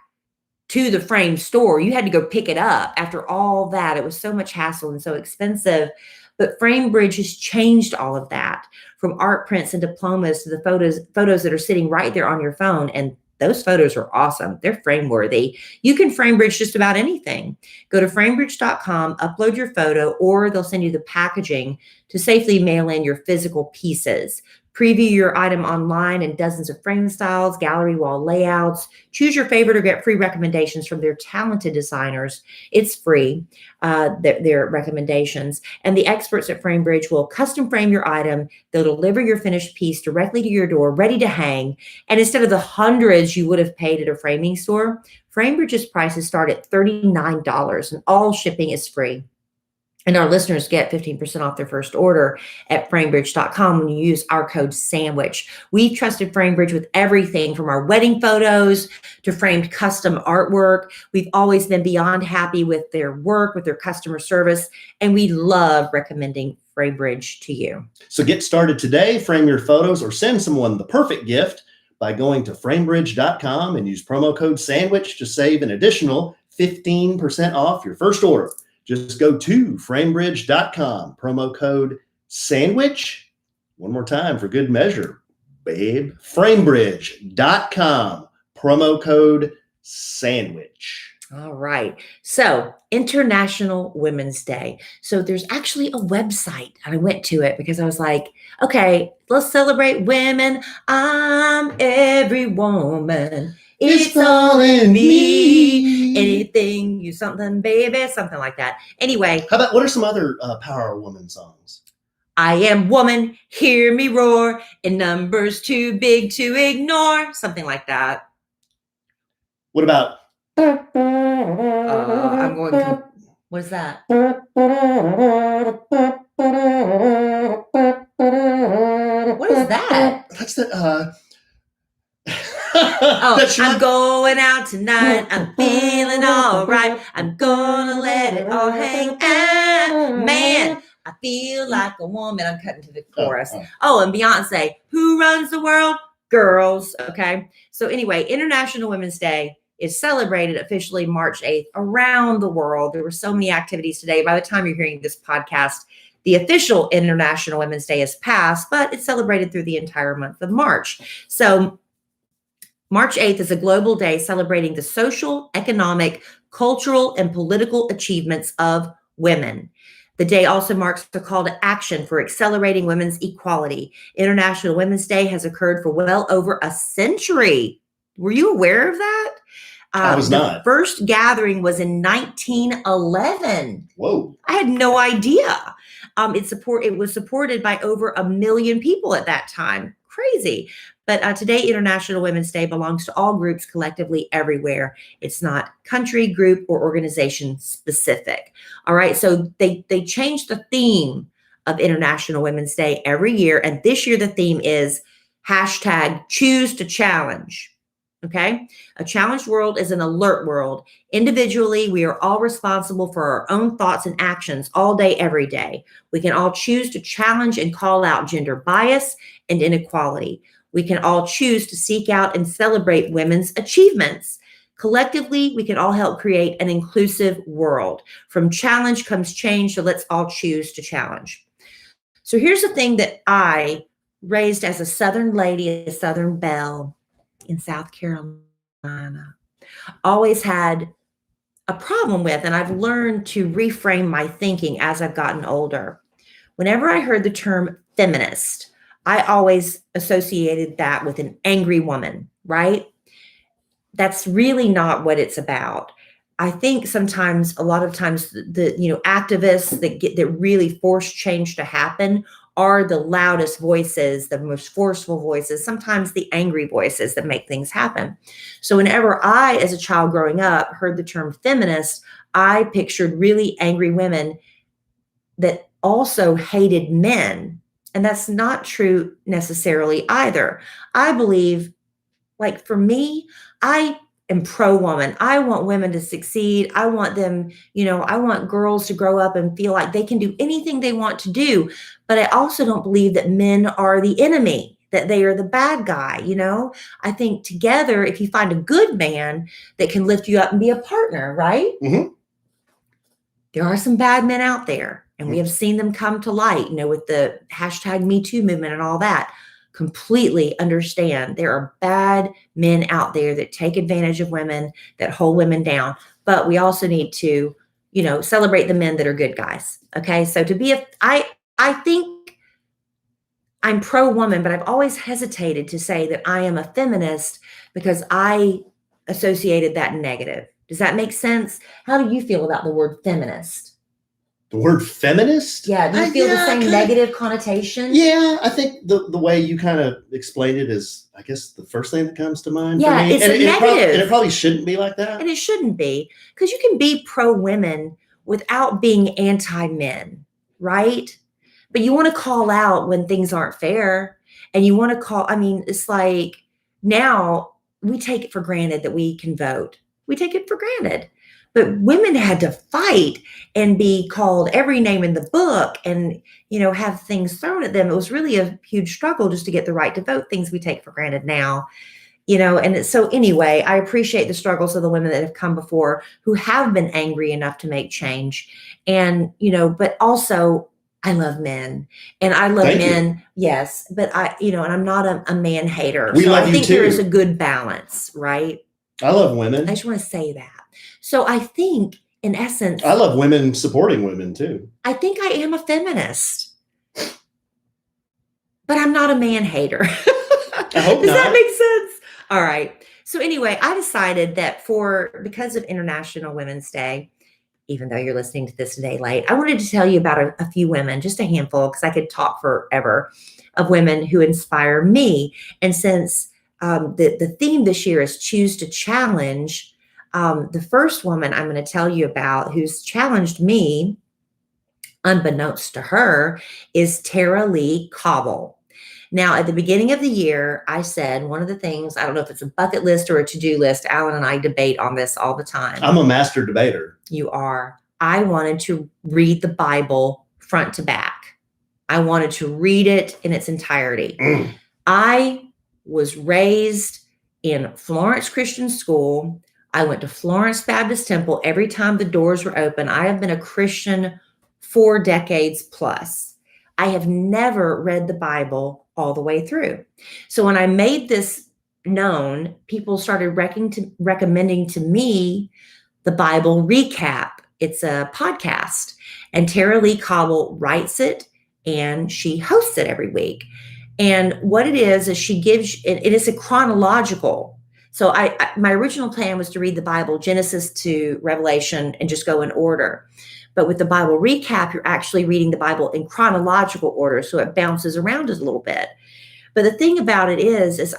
to the frame store. You had to go pick it up. After all that, it was so much hassle and so expensive. But FrameBridge has changed all of that, from art prints and diplomas to the photos that are sitting right there on your phone. And those photos are awesome. They're frame worthy. You can FrameBridge just about anything. Go to framebridge.com, upload your photo, or they'll send you the packaging to safely mail in your physical pieces. Preview your item online in dozens of frame styles, gallery wall layouts. Choose your favorite or get free recommendations from their talented designers. It's free, their recommendations. And the experts at FrameBridge will custom frame your item. They'll deliver your finished piece directly to your door, ready to hang. And instead of the hundreds you would have paid at a framing store, FrameBridge's prices start at $39 and all shipping is free. And our listeners get 15% off their first order at framebridge.com when you use our code SANDWICH. We've trusted FrameBridge with everything from our wedding photos to framed custom artwork. We've always been beyond happy with their work, with their customer service, and we love recommending FrameBridge to you. So get started today, frame your photos, or send someone the perfect gift by going to framebridge.com and use promo code SANDWICH to save an additional 15% off your first order. Just go to framebridge.com, promo code SANDWICH. One more time for good measure, babe. Framebridge.com, promo code SANDWICH. All right. So International Women's Day. So there's actually a website. I went to it because I was like, okay, let's celebrate women. I'm every woman. It's all in me. Anything, you something, baby, something like that. Anyway. How about, what are some other Power Woman songs? I am woman, hear me roar, in numbers too big to ignore. Something like that. What about? I'm going to, what is that? What is that? That's the, I'm going out tonight. I'm feeling all right. I'm gonna let it all hang out. Man, I feel like a woman. I'm cutting to the chorus. Oh, and Beyonce, who runs the world? Girls. Okay. So anyway, International Women's Day is celebrated officially March 8th around the world. There were so many activities today. By the time you're hearing this podcast, the official International Women's Day has passed, but it's celebrated through the entire month of March. So March 8th is a global day celebrating the social, economic, cultural, and political achievements of women. The day also marks the call to action for accelerating women's equality. International Women's Day has occurred for well over a century. Were you aware of that? I was not. The first gathering was in 1911. Whoa. I had no idea. It was supported by over 1 million people at that time. Crazy. But today, International Women's Day belongs to all groups collectively everywhere. It's not country, group, or organization specific. All right. So they changed the theme of International Women's Day every year. And this year, the theme is #choose to challenge. Okay. A challenged world is an alert world. Individually, we are all responsible for our own thoughts and actions all day, every day. We can all choose to challenge and call out gender bias and inequality. We can all choose to seek out and celebrate women's achievements. Collectively, we can all help create an inclusive world. From challenge comes change, so let's all choose to challenge. So here's the thing that I, raised as a Southern lady, a Southern belle in South Carolina, always had a problem with, and I've learned to reframe my thinking as I've gotten older. Whenever I heard the term feminist, I always associated that with an angry woman, right? That's really not what it's about. I think sometimes, a lot of times, the activists that really force change to happen are the loudest voices, the most forceful voices, sometimes the angry voices that make things happen. So whenever I, as a child growing up, heard the term feminist, I pictured really angry women that also hated men. And that's not true necessarily either. I believe, like for me, I am pro woman. I want women to succeed. I want them, I want girls to grow up and feel like they can do anything they want to do. But I also don't believe that men are the enemy, that they are the bad guy. I think together, if you find a good man that can lift you up and be a partner, right? Mm-hmm. There are some bad men out there, and we have seen them come to light, with the #MeToo movement and all that. Completely understand there are bad men out there that take advantage of women, that hold women down. But we also need to, celebrate the men that are good guys. Okay. So I think I'm pro woman, but I've always hesitated to say that I am a feminist because I associated that negative. Does that make sense? How do you feel about the word feminist? The word feminist? Yeah. Do you feel the same negative connotation? Yeah, I think the way you kind of explained it is, I guess, the first thing that comes to mind. Yeah, for me. it's and a it negative. probably shouldn't be like that. And it shouldn't be, because you can be pro women without being anti men, right? But you want to call out when things aren't fair, and you want to it's like now we take it for granted that we can vote. We take it for granted. But women had to fight and be called every name in the book and, have things thrown at them. It was really a huge struggle just to get the right to vote, things we take for granted now, and so anyway, I appreciate the struggles of the women that have come before who have been angry enough to make change. And, but also I love men, and I love men. Yes. But and I'm not a man hater. We love I you think too. there is a good balance, right? I love women. I just want to say that. So I think, in essence, I love women supporting women too. I think I am a feminist, but I'm not a man hater. I hope Does not. that make sense? All right. So anyway, I decided that because of International Women's Day, even though you're listening to this today late, I wanted to tell you about a few women, just a handful, because I could talk forever, of women who inspire me. And since the theme this year is choose to challenge, the first woman I'm going to tell you about who's challenged me, unbeknownst to her, is Tara Lee Cobble. Now, at the beginning of the year, I said one of the things, I don't know if it's a bucket list or a to-do list. Alan and I debate on this all the time. I'm a master debater. You are. I wanted to read the Bible front to back. I wanted to read it in its entirety. I was raised in Florence Christian School. I went to Florence Baptist Temple every time the doors were open. I have been a Christian 4 decades plus. I have never read the Bible all the way through. So when I made this known, people started recommending to me the Bible Recap. It's a podcast, and Tara Lee Cobble writes it, and she hosts it every week. And what it is she gives, it is a chronological. So my original plan was to read the Bible, Genesis to Revelation, and just go in order. But with the Bible Recap, you're actually reading the Bible in chronological order, so it bounces around a little bit. But the thing about it is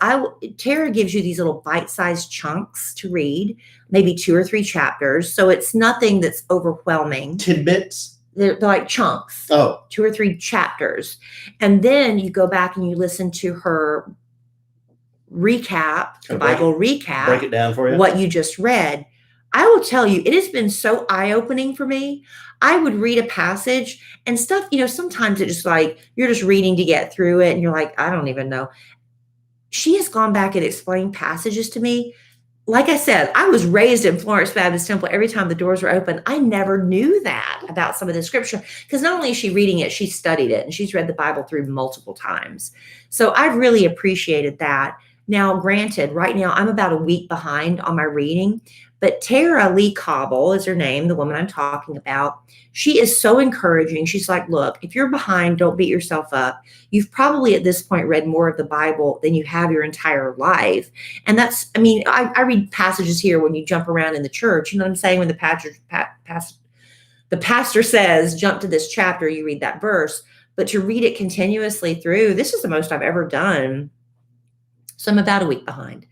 Tara gives you these little bite-sized chunks to read, maybe 2 or 3 chapters. So it's nothing that's overwhelming. Tidbits? They're like chunks. Oh. 2 or 3 chapters. And then you go back and you listen to her recap, the Bible recap. Break it down for you. What you just read. I will tell you, it has been so eye-opening for me. I would read a passage and stuff, sometimes it's just like, you're just reading to get through it. And you're like, I don't even know. She has gone back and explained passages to me. Like I said, I was raised in Florence Baptist Temple. Every time the doors were open, I never knew that about some of the scripture, because not only is she reading it, she studied it, and she's read the Bible through multiple times. So I've really appreciated that. Now, granted, right now I'm about a week behind on my reading, but Tara Lee Cobble is her name, the woman I'm talking about. She is so encouraging. She's like, look, if you're behind, don't beat yourself up. You've probably at this point read more of the Bible than you have your entire life. And that's, I read passages here when you jump around in the church. You know what I'm saying? When the pastor says, jump to this chapter, you read that verse. But to read it continuously through, this is the most I've ever done. So I'm about a week behind.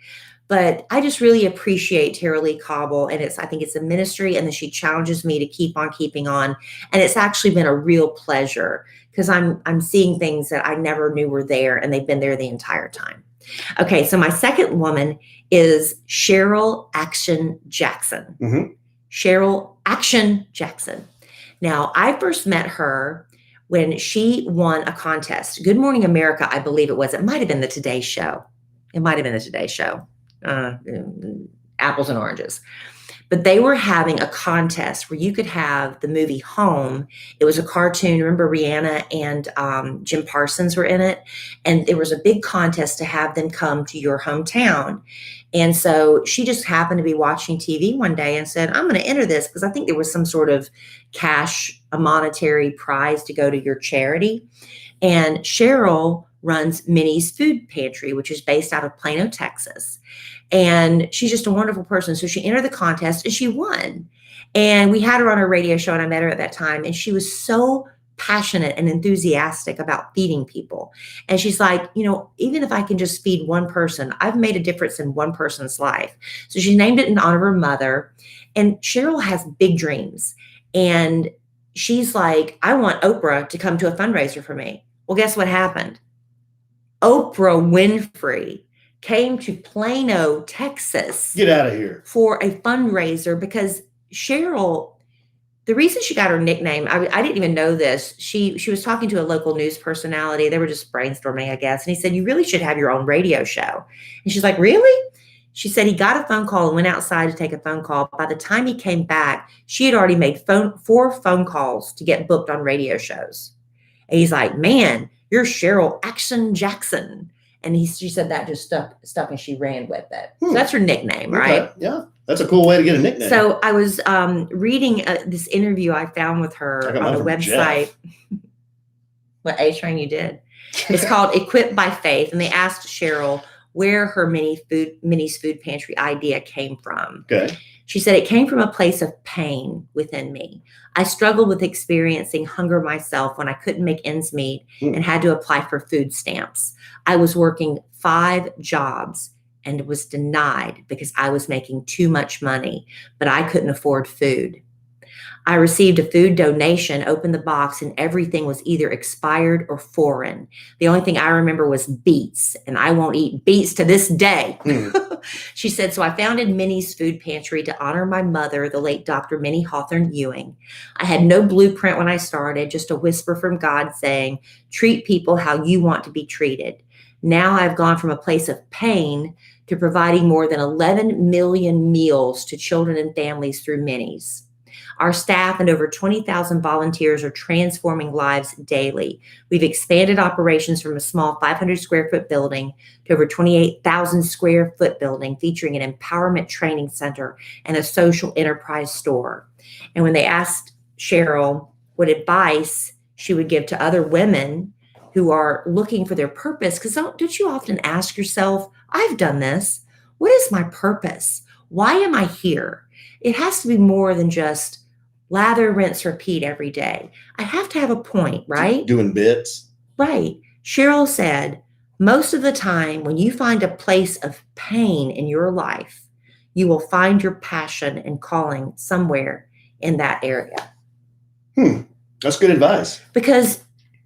But I just really appreciate Tara Lee Cobble, and I think it's a ministry, and then she challenges me to keep on keeping on. And it's actually been a real pleasure, because I'm seeing things that I never knew were there, and they've been there the entire time. Okay, so my second woman is Cheryl Action Jackson. Mhm. Cheryl Action Jackson. Now, I first met her when she won a contest. Good Morning America, I believe it was. It might have been the Today Show. Apples and oranges. But they were having a contest where you could have the movie Home. It was a cartoon. Remember Rihanna and Jim Parsons were in it? And there was a big contest to have them come to your hometown. And so she just happened to be watching TV one day and said, I'm going to enter this because I think there was some sort of cash, a monetary prize to go to your charity. And Cheryl runs Minnie's Food Pantry, which is based out of Plano, Texas. And she's just a wonderful person. So she entered the contest and she won. And we had her on our radio show and I met her at that time. And she was so passionate and enthusiastic about feeding people. And she's like, even if I can just feed one person, I've made a difference in one person's life. So she named it in honor of her mother. And Cheryl has big dreams. And she's like, I want Oprah to come to a fundraiser for me. Well, guess what happened? Oprah Winfrey came to Plano, Texas. Get out of here. For a fundraiser because Cheryl, the reason she got her nickname, I didn't even know this. She was talking to a local news personality. They were just brainstorming, I guess. And he said, you really should have your own radio show. And she's like, really? She said he got a phone call and went outside to take a phone call. By the time he came back, she had already made 4 phone calls to get booked on radio shows. And he's like, man, you're Cheryl Action Jackson. And she said that just stuck and she ran with it. So that's her nickname, right? Okay. Yeah. That's a cool way to get a nickname. So I was reading this interview I found with her on a website. What A-Train you did? It's called Equipped by Faith. And they asked Cheryl where her Minnie's Food Pantry idea came from. Okay. She said, it came from a place of pain within me. I struggled with experiencing hunger myself when I couldn't make ends meet and had to apply for food stamps. I was working 5 jobs and was denied because I was making too much money, but I couldn't afford food. I received a food donation, opened the box, and everything was either expired or foreign. The only thing I remember was beets, and I won't eat beets to this day. She said, so I founded Minnie's Food Pantry to honor my mother, the late Dr. Minnie Hawthorne Ewing. I had no blueprint when I started, just a whisper from God saying, treat people how you want to be treated. Now I've gone from a place of pain to providing more than 11 million meals to children and families through Minnie's. Our staff and over 20,000 volunteers are transforming lives daily. We've expanded operations from a small 500 square foot building to over 28,000 square foot building featuring an empowerment training center and a social enterprise store. And when they asked Cheryl what advice she would give to other women who are looking for their purpose, because don't you often ask yourself, I've done this. What is my purpose? Why am I here? It has to be more than just lather, rinse, repeat every day. I have to have a point, right? Doing bits. Right. Cheryl said, most of the time when you find a place of pain in your life, you will find your passion and calling somewhere in that area. That's good advice. Because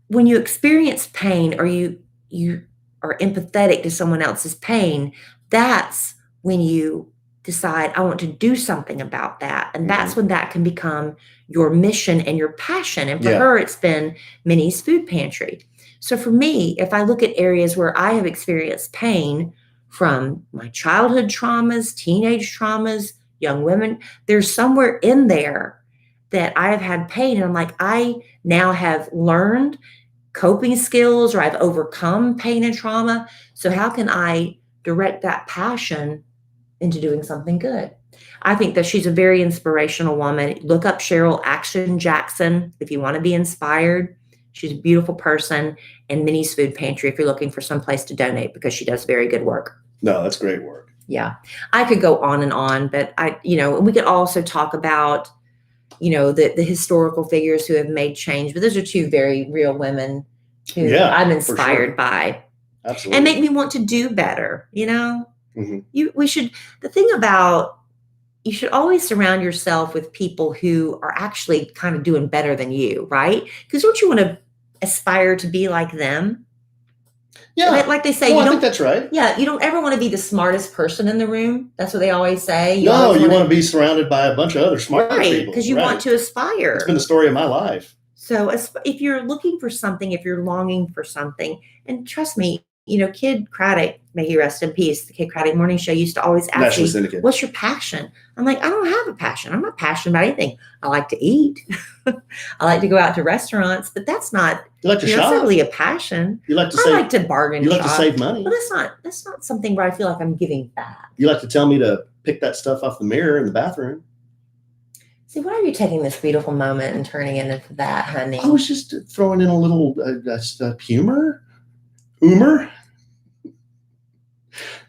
when you experience pain or you are empathetic to someone else's pain, that's when you decide, I want to do something about that. And that's when that can become your mission and your passion. And for her, it's been Minnie's Food Pantry. So for me, if I look at areas where I have experienced pain from my childhood traumas, teenage traumas, young women, there's somewhere in there that I have had pain. And I'm like, I now have learned coping skills or I've overcome pain and trauma. So how can I direct that passion into doing something good? I think that she's a very inspirational woman. Look up Cheryl Action Jackson if you want to be inspired. She's a beautiful person. And Minnie's Food Pantry if you're looking for some place to donate because she does very good work. No, that's great work. Yeah. I could go on, but and we could also talk about, the historical figures who have made change. But those are 2 very real women who I'm inspired by. Absolutely. And make me want to do better, Mm-hmm. The thing about, you should always surround yourself with people who are actually kind of doing better than you, right? Because don't you want to aspire to be like them? Yeah. Like they say, No, you I think don't. that's right. Yeah, you don't ever want to be the smartest person in the room. That's what they always say. No, you want to be surrounded by a bunch of other smart people. Because you want to aspire. It's been the story of my life. So if you're looking for something, if you're longing for something, and trust me, Kid Craddock, may he rest in peace, the Kid Craddock morning show used to always ask National me, Syndicate. what's your passion? I'm like, I don't have a passion. I'm not passionate about anything. I like to eat. I like to go out to restaurants, but that's not, You like to shop. That's not really a passion. You like to I like to bargain. You like shop, to save money. But that's not something where I feel like I'm giving back. You like to tell me to pick that stuff off the mirror in the bathroom. See, why are you taking this beautiful moment and turning it into that, honey? I was just throwing in a little humor. Humor.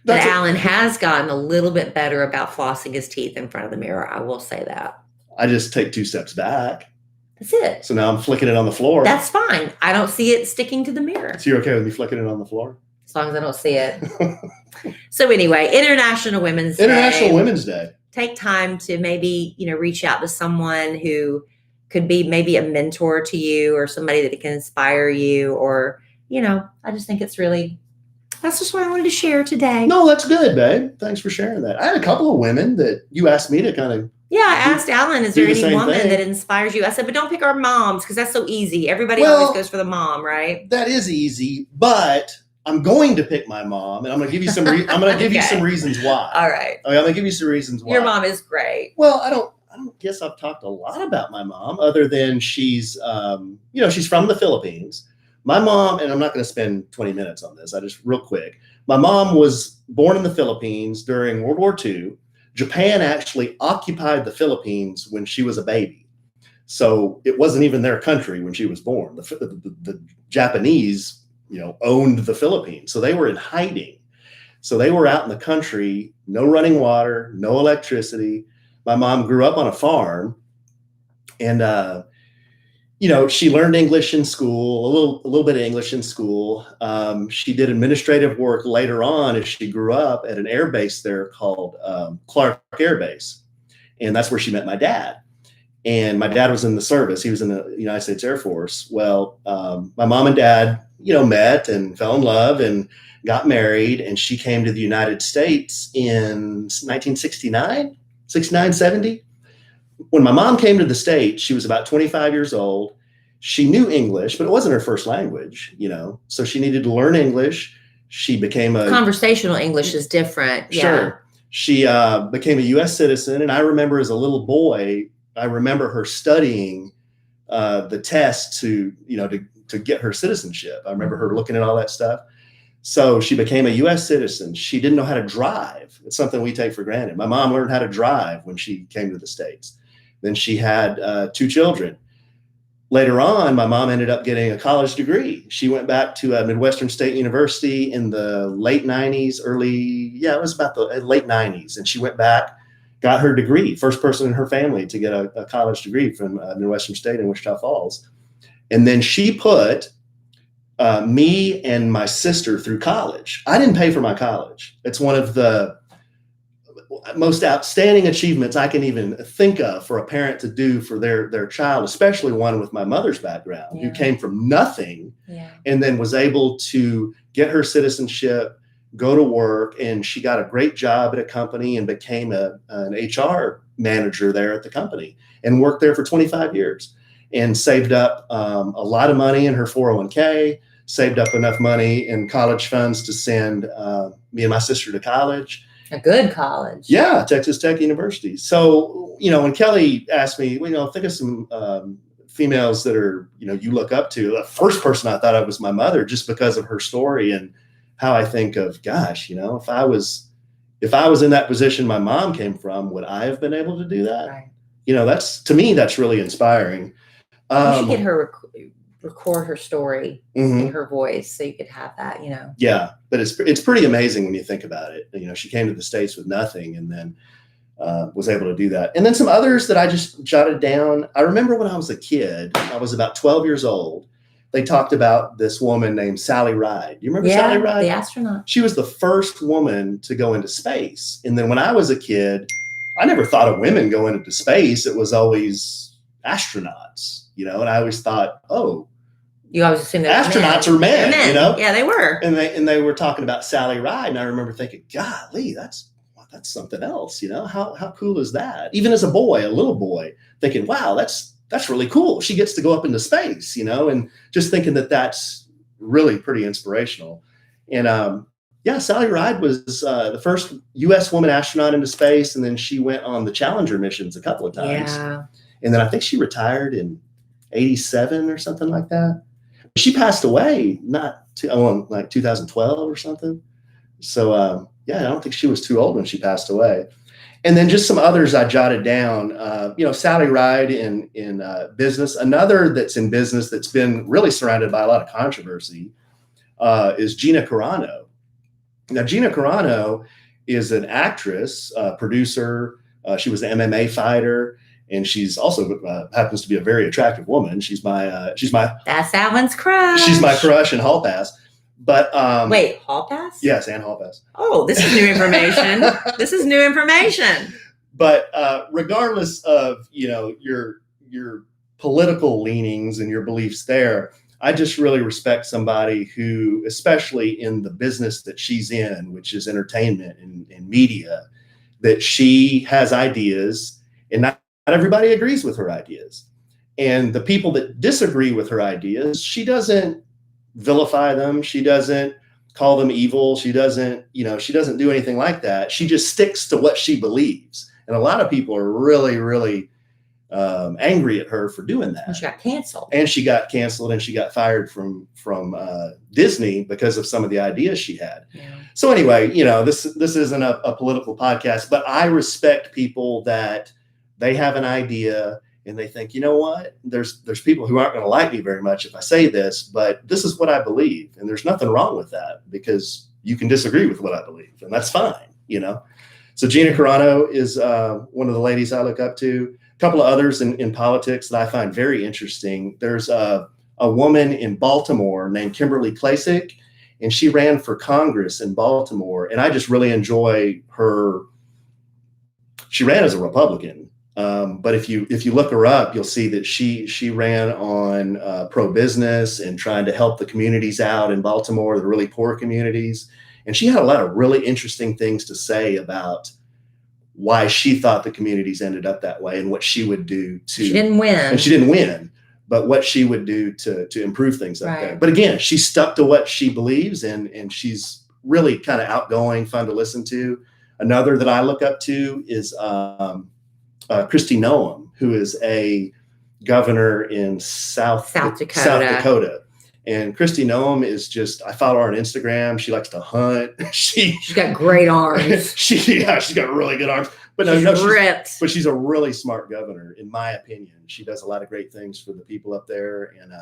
But Alan has gotten a little bit better about flossing his teeth in front of the mirror. I will say that. I just take 2 steps back. That's it. So now I'm flicking it on the floor. That's fine. I don't see it sticking to the mirror. So you're okay with me flicking it on the floor? As long as I don't see it. So anyway, International Women's Day. International Women's Day. Take time to maybe, reach out to someone who could be maybe a mentor to you or somebody that can inspire you or, I just think it's really, that's just what I wanted to share today. No, that's good, babe. Thanks for sharing that. I had a couple of women that you asked me to kind of. Yeah, I asked Alan, is there the any same woman thing. that inspires you? I said, but don't pick our moms because that's so easy. Everybody always goes for the mom, right? That is easy, but I'm going to pick my mom, and I'm going to give you some. I'm going to give you some reasons why. All right. Okay, I'm going to give you some reasons why. Your mom is great. Well, I don't guess I've talked a lot about my mom, other than she's, she's from the Philippines. My mom, and I'm not going to spend 20 minutes on this. I just real quick. My mom was born in the Philippines during World War II. Japan actually occupied the Philippines when she was a baby. So it wasn't even their country when she was born. The Japanese, owned the Philippines. So they were in hiding. So they were out in the country, no running water, no electricity. My mom grew up on a farm and, she learned English in school, a little bit of English in school. She did administrative work later on as she grew up at an air base there called Clark Air Base. And that's where she met my dad. And my dad was in the service. He was in the United States Air Force. Well, my mom and dad, met and fell in love and got married. And she came to the United States in 1969, 69, 70. When my mom came to the States, she was about 25 years old. She knew English, but it wasn't her first language, so she needed to learn English. She became conversational English is different. Yeah. Sure. She became a U.S. citizen. And I remember as a little boy, I remember her studying the test to get her citizenship. I remember her looking at all that stuff. So she became a U.S. citizen. She didn't know how to drive. It's something we take for granted. My mom learned how to drive when she came to the States. Then she had 2 children. Later on, my mom ended up getting a college degree. She went back to Midwestern State University in the late 90s, it was about the late 90s. And she went back, got her degree, first person in her family to get a college degree from Midwestern State in Wichita Falls. And then she put me and my sister through college. I didn't pay for my college. It's one of the most outstanding achievements I can even think of for a parent to do for their child, especially one with my mother's background, who came from nothing and then was able to get her citizenship, go to work, and she got a great job at a company and became an HR manager there at the company and worked there for 25 years and saved up a lot of money in her 401k, saved up enough money in college funds to send me and my sister to college. A good college. Yeah, Texas Tech University. So, when Kellie asked me, think of some females that are, you look up to. The first person I thought of was my mother, just because of her story and how I think of, gosh, if I was in that position my mom came from, would I have been able to do that? Right. That's, to me, that's really inspiring. You should get her record her story in her voice so you could have that, Yeah, but it's pretty amazing when you think about it. She came to the States with nothing and then was able to do that. And then some others that I just jotted down. I remember when I was a kid, I was about 12 years old. They talked about this woman named Sally Ride. Do you remember Sally Ride? The astronaut. She was the first woman to go into space. And then when I was a kid, I never thought of women going into space. It was always astronauts, and I always thought, oh, You always assume they're astronauts are men, They're you know? Yeah, they were. And they were talking about Sally Ride, and I remember thinking, golly, that's something else, you know? How cool is that? Even as a boy, a little boy, thinking, wow, that's really cool. She gets to go up into space, you know, and just thinking that that's really pretty inspirational. And Sally Ride was the first U.S. woman astronaut into space, and then she went on the Challenger missions a couple of times. Yeah. And then I think she retired in 87 or something like that. She passed away like 2012 or something. So I don't think she was too old when she passed away. And then just some others I jotted down. Sally Ride in business. Another that's in business that's been really surrounded by a lot of controversy is Gina Carano. Now, Gina Carano is an actress, producer. She was an MMA fighter, and she's also happens to be a very attractive woman. She's my That's Alan's crush. She's my crush in Hall Pass. But wait, Hall Pass? Yes, and Hall Pass. Oh, this is new information. This is new information. But regardless of your political leanings and your beliefs there, I just really respect somebody who, especially in the business that she's in, which is entertainment and media, that she has ideas, and not everybody agrees with her ideas. And the people that disagree with her ideas, she doesn't vilify them. She doesn't call them evil. She doesn't do anything like that. She just sticks to what she believes. And a lot of people are really, really angry at her for doing that. And she got canceled. And she got canceled, and she got fired from Disney because of some of the ideas she had. Yeah. So anyway, this isn't a political podcast, but I respect people that they have an idea and they think, you know what, there's people who aren't going to like me very much if I say this, but this is what I believe. And there's nothing wrong with that, because you can disagree with what I believe, and that's fine, So Gina Carano is one of the ladies I look up to. A couple of others in politics that I find very interesting. There's a woman in Baltimore named Kimberly Klacik, and she ran for Congress in Baltimore. And I just really enjoy her. She ran as a Republican, but if you look her up, you'll see that she ran on pro-business and trying to help the communities out in Baltimore, the really poor communities. And she had a lot of really interesting things to say about why she thought the communities ended up that way and what she would do to. She didn't win. And she didn't win, but what she would do to improve things up there. But again, she stuck to what she believes, and she's really kind of outgoing, fun to listen to. Another that I look up to is Kristi Noem, who is a governor in South Dakota. And Kristi Noem is I follow her on Instagram. She likes to hunt. She's got great arms. She's got really good arms. But she's a really smart governor, in my opinion. She does a lot of great things for the people up there. And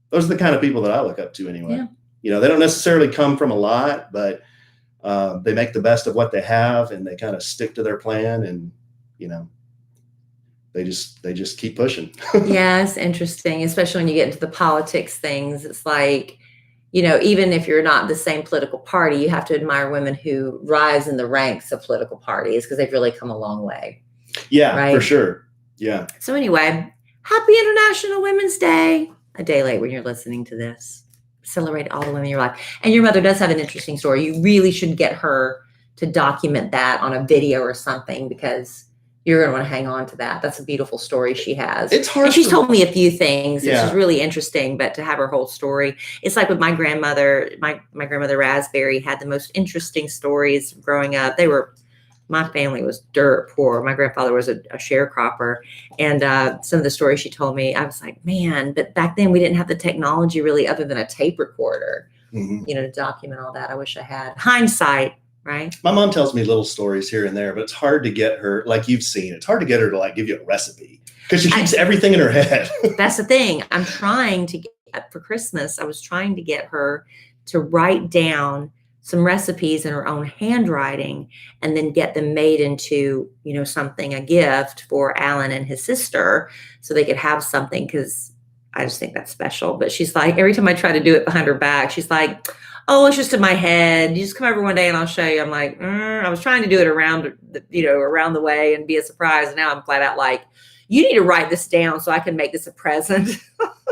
those are the kind of people that I look up to anyway. Yeah. They don't necessarily come from a lot, but they make the best of what they have, and they kind of stick to their plan, and, they just keep pushing. Yeah, it's interesting, especially when you get into the politics things. It's like, even if you're not the same political party, you have to admire women who rise in the ranks of political parties, because they've really come a long way. Yeah, right? For sure. Yeah. So anyway, happy International Women's Day. A day late when you're listening to this. Celebrate all the women in your life. And your mother does have an interesting story. You really should get her to document that on a video or something, because you're going to want to hang on to that. That's a beautiful story she has. It's hard. And she's told me a few things, which Yeah. is really interesting, but to have her whole story, it's like with my grandmother, my grandmother Rasberry had the most interesting stories growing up. My family was dirt poor. My grandfather was a sharecropper. And some of the stories she told me, I was like, man, but back then we didn't have the technology really other than a tape recorder, to document all that. I wish I had. Hindsight. Right. My mom tells me little stories here and there, but it's hard to get her, like you've seen, it's hard to get her to give you a recipe, because she keeps everything in her head. That's the thing. I'm trying to get, for Christmas, I was trying to get her to write down some recipes in her own handwriting, and then get them made into, something, a gift for Alan and his sister, so they could have something, because I just think that's special. But she's like, every time I try to do it behind her back, she's like, oh, it's just in my head. You just come over one day and I'll show you. I'm like, I was trying to do it around the way and be a surprise. And now I'm flat out like, you need to write this down so I can make this a present.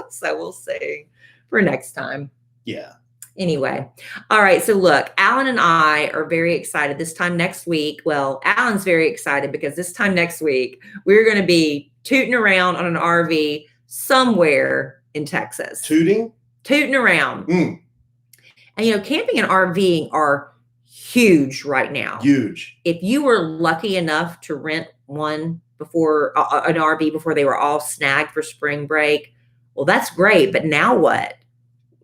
So we'll see. for next time. Yeah. Anyway, all right. So look, Alan and I are very excited this time next week. Well, Alan's very excited because this time next week, we're going to be tooting around on an RV somewhere in Texas. Tooting Around. Mm. And, camping and RVing are huge right now. Huge. If you were lucky enough to rent one before an RV before they were all snagged for spring break, well, that's great. But now what?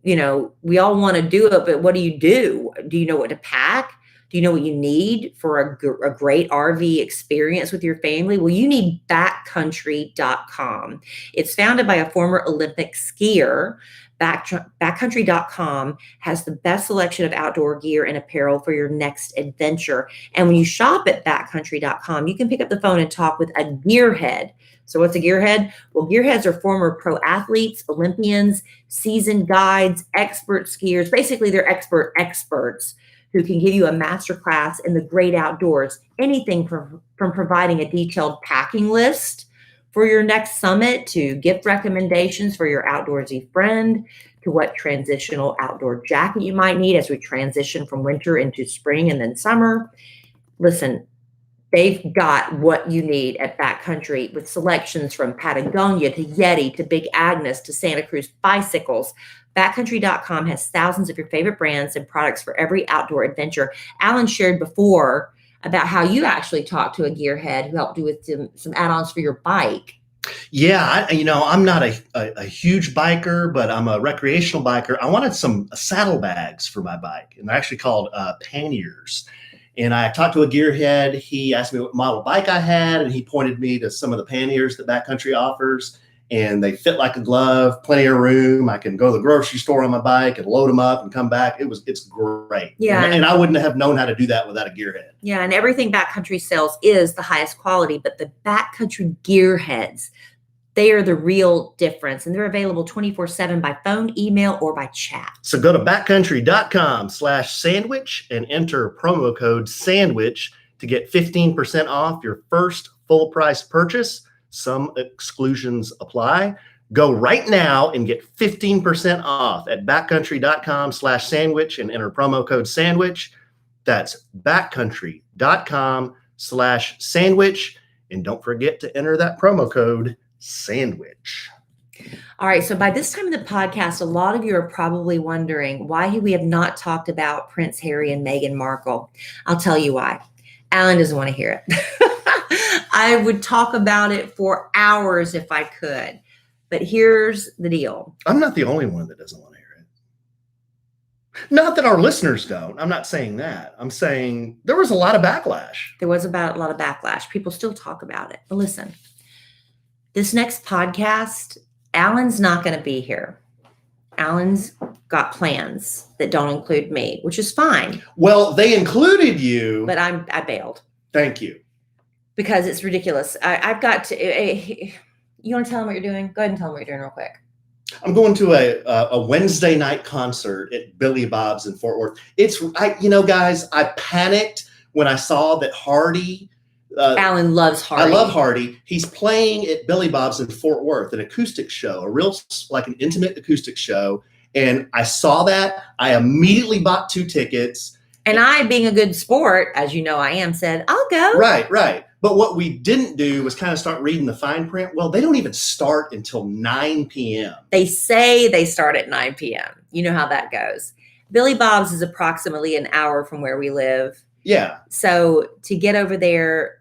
We all want to do it, but what do you do? Do you know what to pack? Do you know what you need for a great RV experience with your family? Well, you need backcountry.com. It's founded by a former Olympic skier. Backcountry.com has the best selection of outdoor gear and apparel for your next adventure. And when you shop at backcountry.com, you can pick up the phone and talk with a gearhead. So what's a gearhead? Well, gearheads are former pro athletes, Olympians, seasoned guides, expert skiers. Basically, they're experts who can give you a masterclass in the great outdoors. Anything from providing a detailed packing list for your next summit to gift recommendations for your outdoorsy friend to what transitional outdoor jacket you might need as we transition from winter into spring and then summer. Listen, they've got what you need at Backcountry with selections from Patagonia to Yeti to Big Agnes to Santa Cruz bicycles. Backcountry.com has thousands of your favorite brands and products for every outdoor adventure. Alan shared before about how you actually talked to a gearhead who helped you with some add-ons for your bike. Yeah, I'm not a huge biker, but I'm a recreational biker. I wanted some saddlebags for my bike, and they're actually called panniers. And I talked to a gearhead. He asked me what model bike I had, and he pointed me to some of the panniers that Backcountry offers. And they fit like a glove, plenty of room. I can go to the grocery store on my bike and load them up and come back. It's great. Yeah. And I wouldn't have known how to do that without a gearhead. Yeah. And everything Backcountry sells is the highest quality, but the Backcountry gearheads, they are the real difference. And they're available 24/7 by phone, email, or by chat. So go to backcountry.com/sandwich and enter promo code sandwich to get 15% off your first full price purchase. Some exclusions apply. Go right now and get 15% off at backcountry.com/sandwich and enter promo code sandwich. That's backcountry.com/sandwich. And don't forget to enter that promo code sandwich. All right. So by this time in the podcast, a lot of you are probably wondering why we have not talked about Prince Harry and Meghan Markle. I'll tell you why. Alan doesn't want to hear it. I would talk about it for hours if I could. But here's the deal. I'm not the only one that doesn't want to hear it. Not that our listeners don't. I'm not saying that. I'm saying there was a lot of backlash. There was a lot of backlash. People still talk about it. But listen, this next podcast, Alan's not going to be here. Alan's got plans that don't include me, which is fine. Well, they included you. But I bailed. Thank you. Because it's ridiculous. I've got to. You want to tell them what you're doing? Go ahead and tell them what you're doing real quick. I'm going to a Wednesday night concert at Billy Bob's in Fort Worth. Guys, I panicked when I saw that Hardy. Alan loves Hardy. I love Hardy. He's playing at Billy Bob's in Fort Worth, an acoustic show, a real like an intimate acoustic show. And I saw that. I immediately bought 2 tickets. And I, being a good sport, as you know I am, said, I'll go. Right. But what we didn't do was kind of start reading the fine print. Well, they don't even start until 9 p.m. They say they start at 9 p.m. You know how that goes. Billy Bob's is approximately an hour from where we live. Yeah. So to get over there,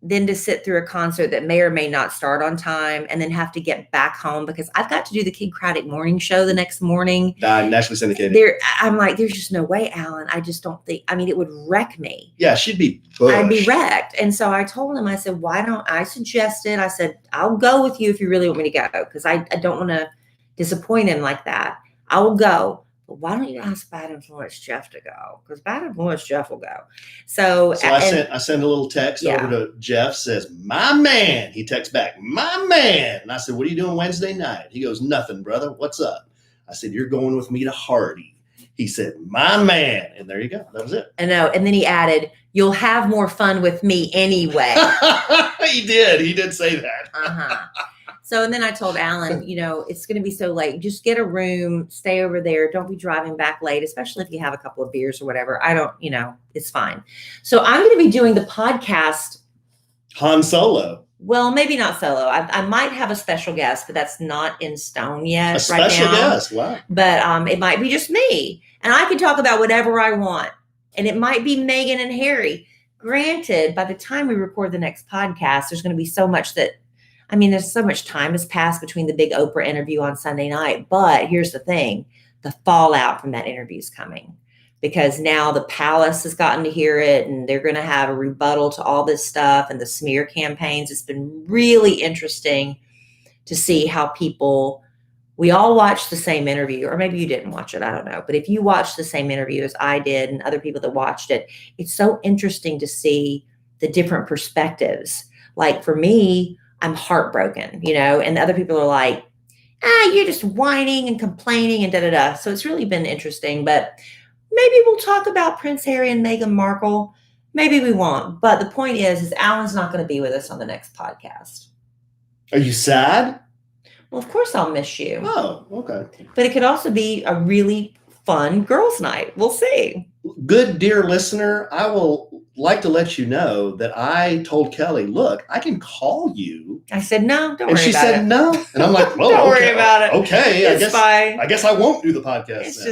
then to sit through a concert that may or may not start on time and then have to get back home because I've got to do the Kid Craddock morning show the next morning. Nationally syndicated. I'm like, there's just no way, Alan. I just don't think, it would wreck me. Yeah, she'd be bush. I'd be wrecked. And so I told him, I said, I said, I'll go with you if you really want me to go because I don't want to disappoint him like that. I will go. But why don't you ask Bad Influence Jeff to go? Because Bad Influence Jeff will go. So I sent a little text over to Jeff, says, my man. He texts back, my man. And I said, what are you doing Wednesday night? He goes, nothing, brother. What's up? I said, you're going with me to Hardy. He said, my man. And there you go. That was it. I know. And then he added, you'll have more fun with me anyway. He did say that. So, and then I told Alan, it's going to be so late. Just get a room, stay over there. Don't be driving back late, especially if you have a couple of beers or whatever. It's fine. So I'm going to be doing the podcast. Han Solo. Well, maybe not solo. I might have a special guest, but that's not in stone yet. A special guest. Wow. But it might be just me. And I can talk about whatever I want. And it might be Meghan and Harry. Granted, by the time we record the next podcast, there's going to be so much there's so much time has passed between the big Oprah interview on Sunday night. But here's the thing. The fallout from that interview is coming. Because now the palace has gotten to hear it and they're going to have a rebuttal to all this stuff and the smear campaigns. It's been really interesting to see how we all watched the same interview, or maybe you didn't watch it. I don't know. But if you watched the same interview as I did and other people that watched it, it's so interesting to see the different perspectives. Like for me, I'm heartbroken, and other people are like, you're just whining and complaining and da-da-da. So it's really been interesting, but maybe we'll talk about Prince Harry and Meghan Markle. Maybe we won't. But the point is Alan's not going to be with us on the next podcast. Are you sad? Well, of course I'll miss you. Oh, okay. But it could also be a really fun girls' night. We'll see. Good, dear listener, I will like to let you know that I told Kellie, look, I can call you. I said, no, don't worry about it. And she said, no. And I'm like, well, don't worry about it. Okay. It's fine. I guess I won't do the podcast. It's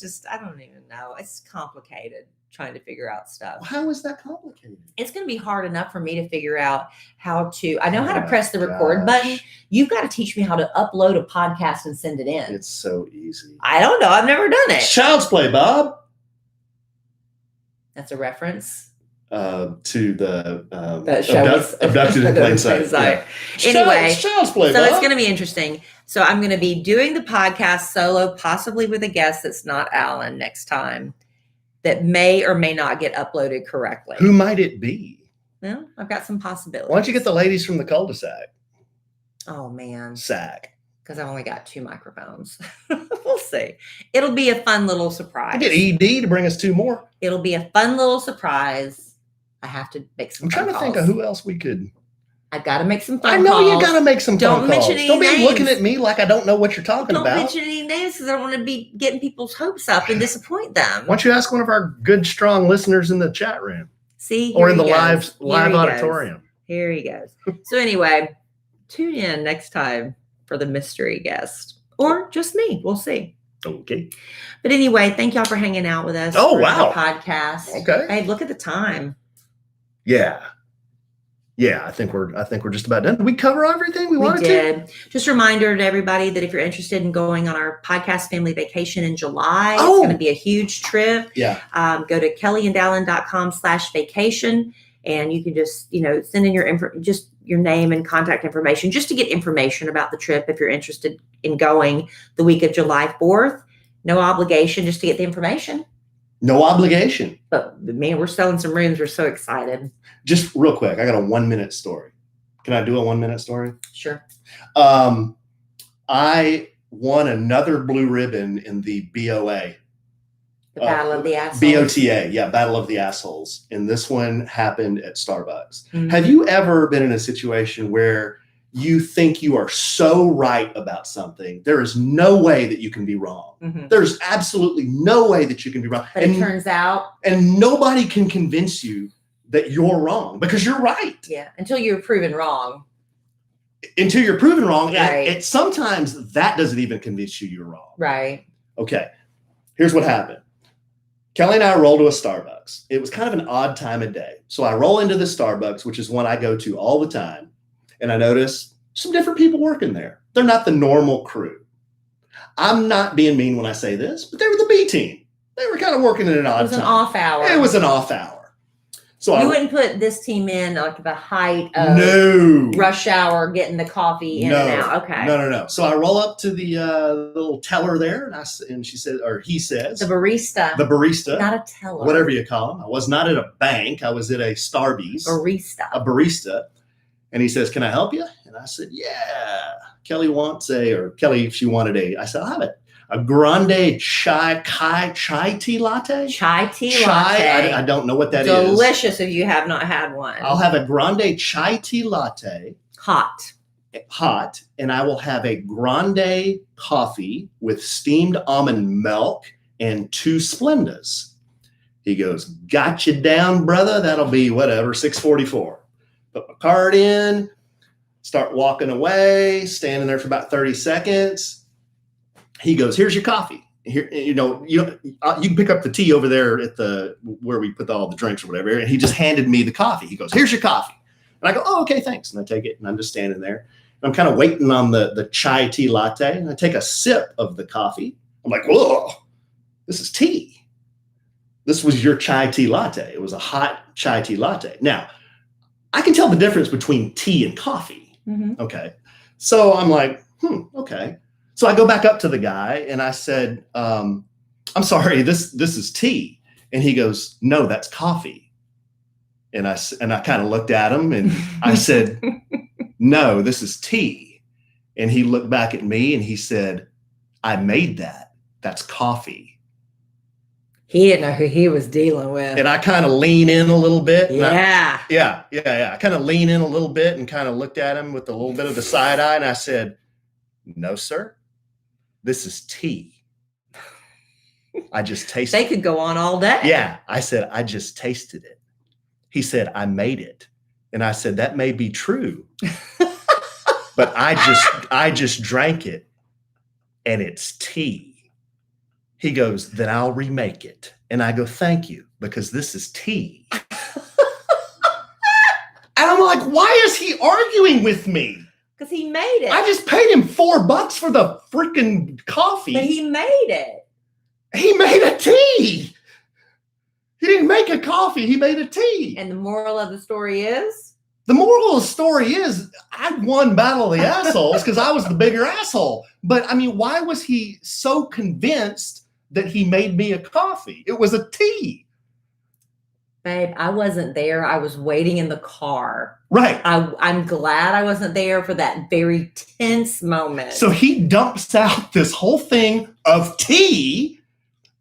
just, I don't even know. It's complicated trying to figure out stuff. Well, how is that complicated? It's going to be hard enough for me to figure out I know how to press the record button. You've got to teach me how to upload a podcast and send it in. It's so easy. I don't know. I've never done it. Child's Play, Bob. That's a reference to the abducted in plain sight. Yeah. Anyway, Child's Play, so Bob. it's going to be interesting. So I'm going to be doing the podcast solo, possibly with a guest that's not Alan next time, that may or may not get uploaded correctly. Who might it be? Well, I've got some possibilities. Why don't you get the ladies from the cul-de-sac? Oh man, Sack. Because I've only got 2 microphones. We'll see. It'll be a fun little surprise. Get ED to bring us 2 more. It'll be a fun little surprise. I have to make some. I'm trying to think of who else we could. I've got to make some phone calls. I know calls. you got to make some phone calls. Don't mention any Don't be names. looking at me like I don't know what you're talking about. Don't mention any names because I don't want to be getting people's hopes up and disappoint them. Why don't you ask one of our good, strong listeners in the chat room? See, or in the live auditorium. Here he goes. So anyway, tune in next time for the mystery guest. Or just me. We'll see. Okay. But anyway, thank y'all for hanging out with us. Oh, for wow. The podcast. Okay. Hey, look at the time. Yeah. Yeah, I think we're just about done. Did we cover everything we wanted to? Just a reminder to everybody that if you're interested in going on our podcast family vacation in July, it's going to be a huge trip. Yeah. Go to kellyandallen.com/vacation. And you can just, send in your name and contact information just to get information about the trip if you're interested in going the week of July 4th. No obligation, just to get the information. No obligation. But man, we're selling some rooms. We're so excited. Just real quick, I got a 1-minute story. Can I do a 1-minute story? Sure. I won another blue ribbon in the BOA. The Battle of the Assholes. BOTA, yeah, Battle of the Assholes. And this one happened at Starbucks. Mm-hmm. Have you ever been in a situation where you think you are so right about something? There is no way that you can be wrong. Mm-hmm. There's absolutely no way that you can be wrong. But it turns out. And nobody can convince you that you're wrong because you're right. Yeah, until you're proven wrong. Until you're proven wrong. Right. And sometimes that doesn't even convince you you're wrong. Right. Okay. Here's what happened. Kellie and I roll to a Starbucks. It was kind of an odd time of day. So I roll into the Starbucks, which is one I go to all the time. And I notice some different people working there. They're not the normal crew. I'm not being mean when I say this, but they were the B team. They were kind of working in an odd time. It was an off hour. It was an off hour. So you wouldn't put this team in like the height of rush hour, getting the coffee in and out. Okay. No. So I roll up to the little teller there, and she said, or he says, the barista, not a teller, whatever you call him. I was not at a bank. I was at a Starbucks. A barista. And he says, "Can I help you?" And I said, "Yeah." Kellie if she wanted I said, "I'll have it. A grande chai tea latte." Chai tea latte. I don't know what that Delicious if you have not had one. I'll have a grande chai tea latte. Hot. hot, and I will have a grande coffee with steamed almond milk and 2 Splendas. He goes, got you down, brother. That'll be whatever, $6.44. Put my card in, start walking away, standing there for about 30 seconds. He goes, here's your coffee. Here, you can pick up the tea over there at where we put all the drinks or whatever. And he just handed me the coffee. He goes, here's your coffee. And I go, oh, okay, thanks. And I take it, and I'm just standing there. And I'm kind of waiting on the chai tea latte. And I take a sip of the coffee. I'm like, whoa, this is tea. This was your chai tea latte. It was a hot chai tea latte. Now, I can tell the difference between tea and coffee. Mm-hmm. Okay. So I'm like, okay. So I go back up to the guy and I said, I'm sorry, this is tea. And he goes, no, that's coffee. And I kind of looked at him and I said, no, this is tea. And he looked back at me and he said, I made that. That's coffee. He didn't know who he was dealing with. And I kind of lean in a little bit. Yeah. I kind of lean in a little bit and kind of looked at him with a little bit of the side eye. And I said, no, sir. This is tea. I just tasted it. They could go on all day. Yeah. I said, I just tasted it. He said, I made it. And I said, that may be true, but I just drank it and it's tea. He goes, then I'll remake it. And I go, thank you, because this is tea. And I'm like, why is he arguing with me? Because he made it. I just paid him $4 for the freaking coffee. But he made it. He made a tea. He didn't make a coffee. He made a tea. And the moral of the story is? The moral of the story is I won Battle of the Assholes because I was the bigger asshole. But I mean, why was he so convinced that he made me a coffee? It was a tea. Babe, I wasn't there. I was waiting in the car. Right. I'm glad I wasn't there for that very tense moment. So he dumps out this whole thing of tea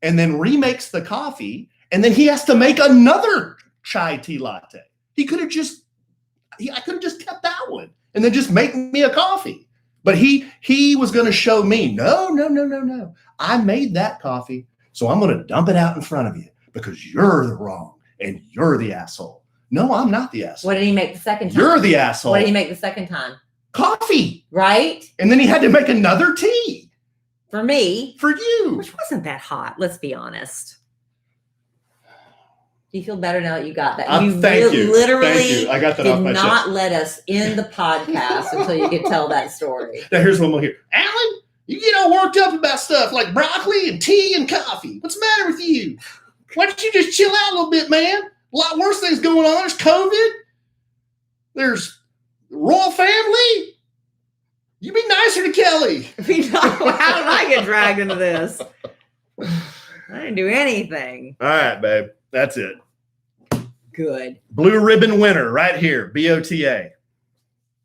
and then remakes the coffee. And then he has to make another chai tea latte. I could have just kept that one and then just make me a coffee. But he was going to show me, no. I made that coffee, so I'm going to dump it out in front of you because you're the wrong and you're the asshole. No, I'm not the asshole. What did he make the second time? You're the asshole. What did he make the second time? Coffee. Right? And then he had to make another tea. For me. For you. Which wasn't that hot, let's be honest. Do you feel better now that you got that? Thank you. Literally Thank you. I got that off my did chest. not let us end the podcast until you could tell that story. Now here's one more here. Alan, you get all worked up about stuff like broccoli and tea and coffee. What's the matter with you? Why don't you just chill out a little bit, man? A lot worse things going on. There's COVID. There's royal family. You be nicer to Kellie. How did I get dragged into this? I didn't do anything. All right, babe. That's it. Good. Blue ribbon winner right here. BOTA.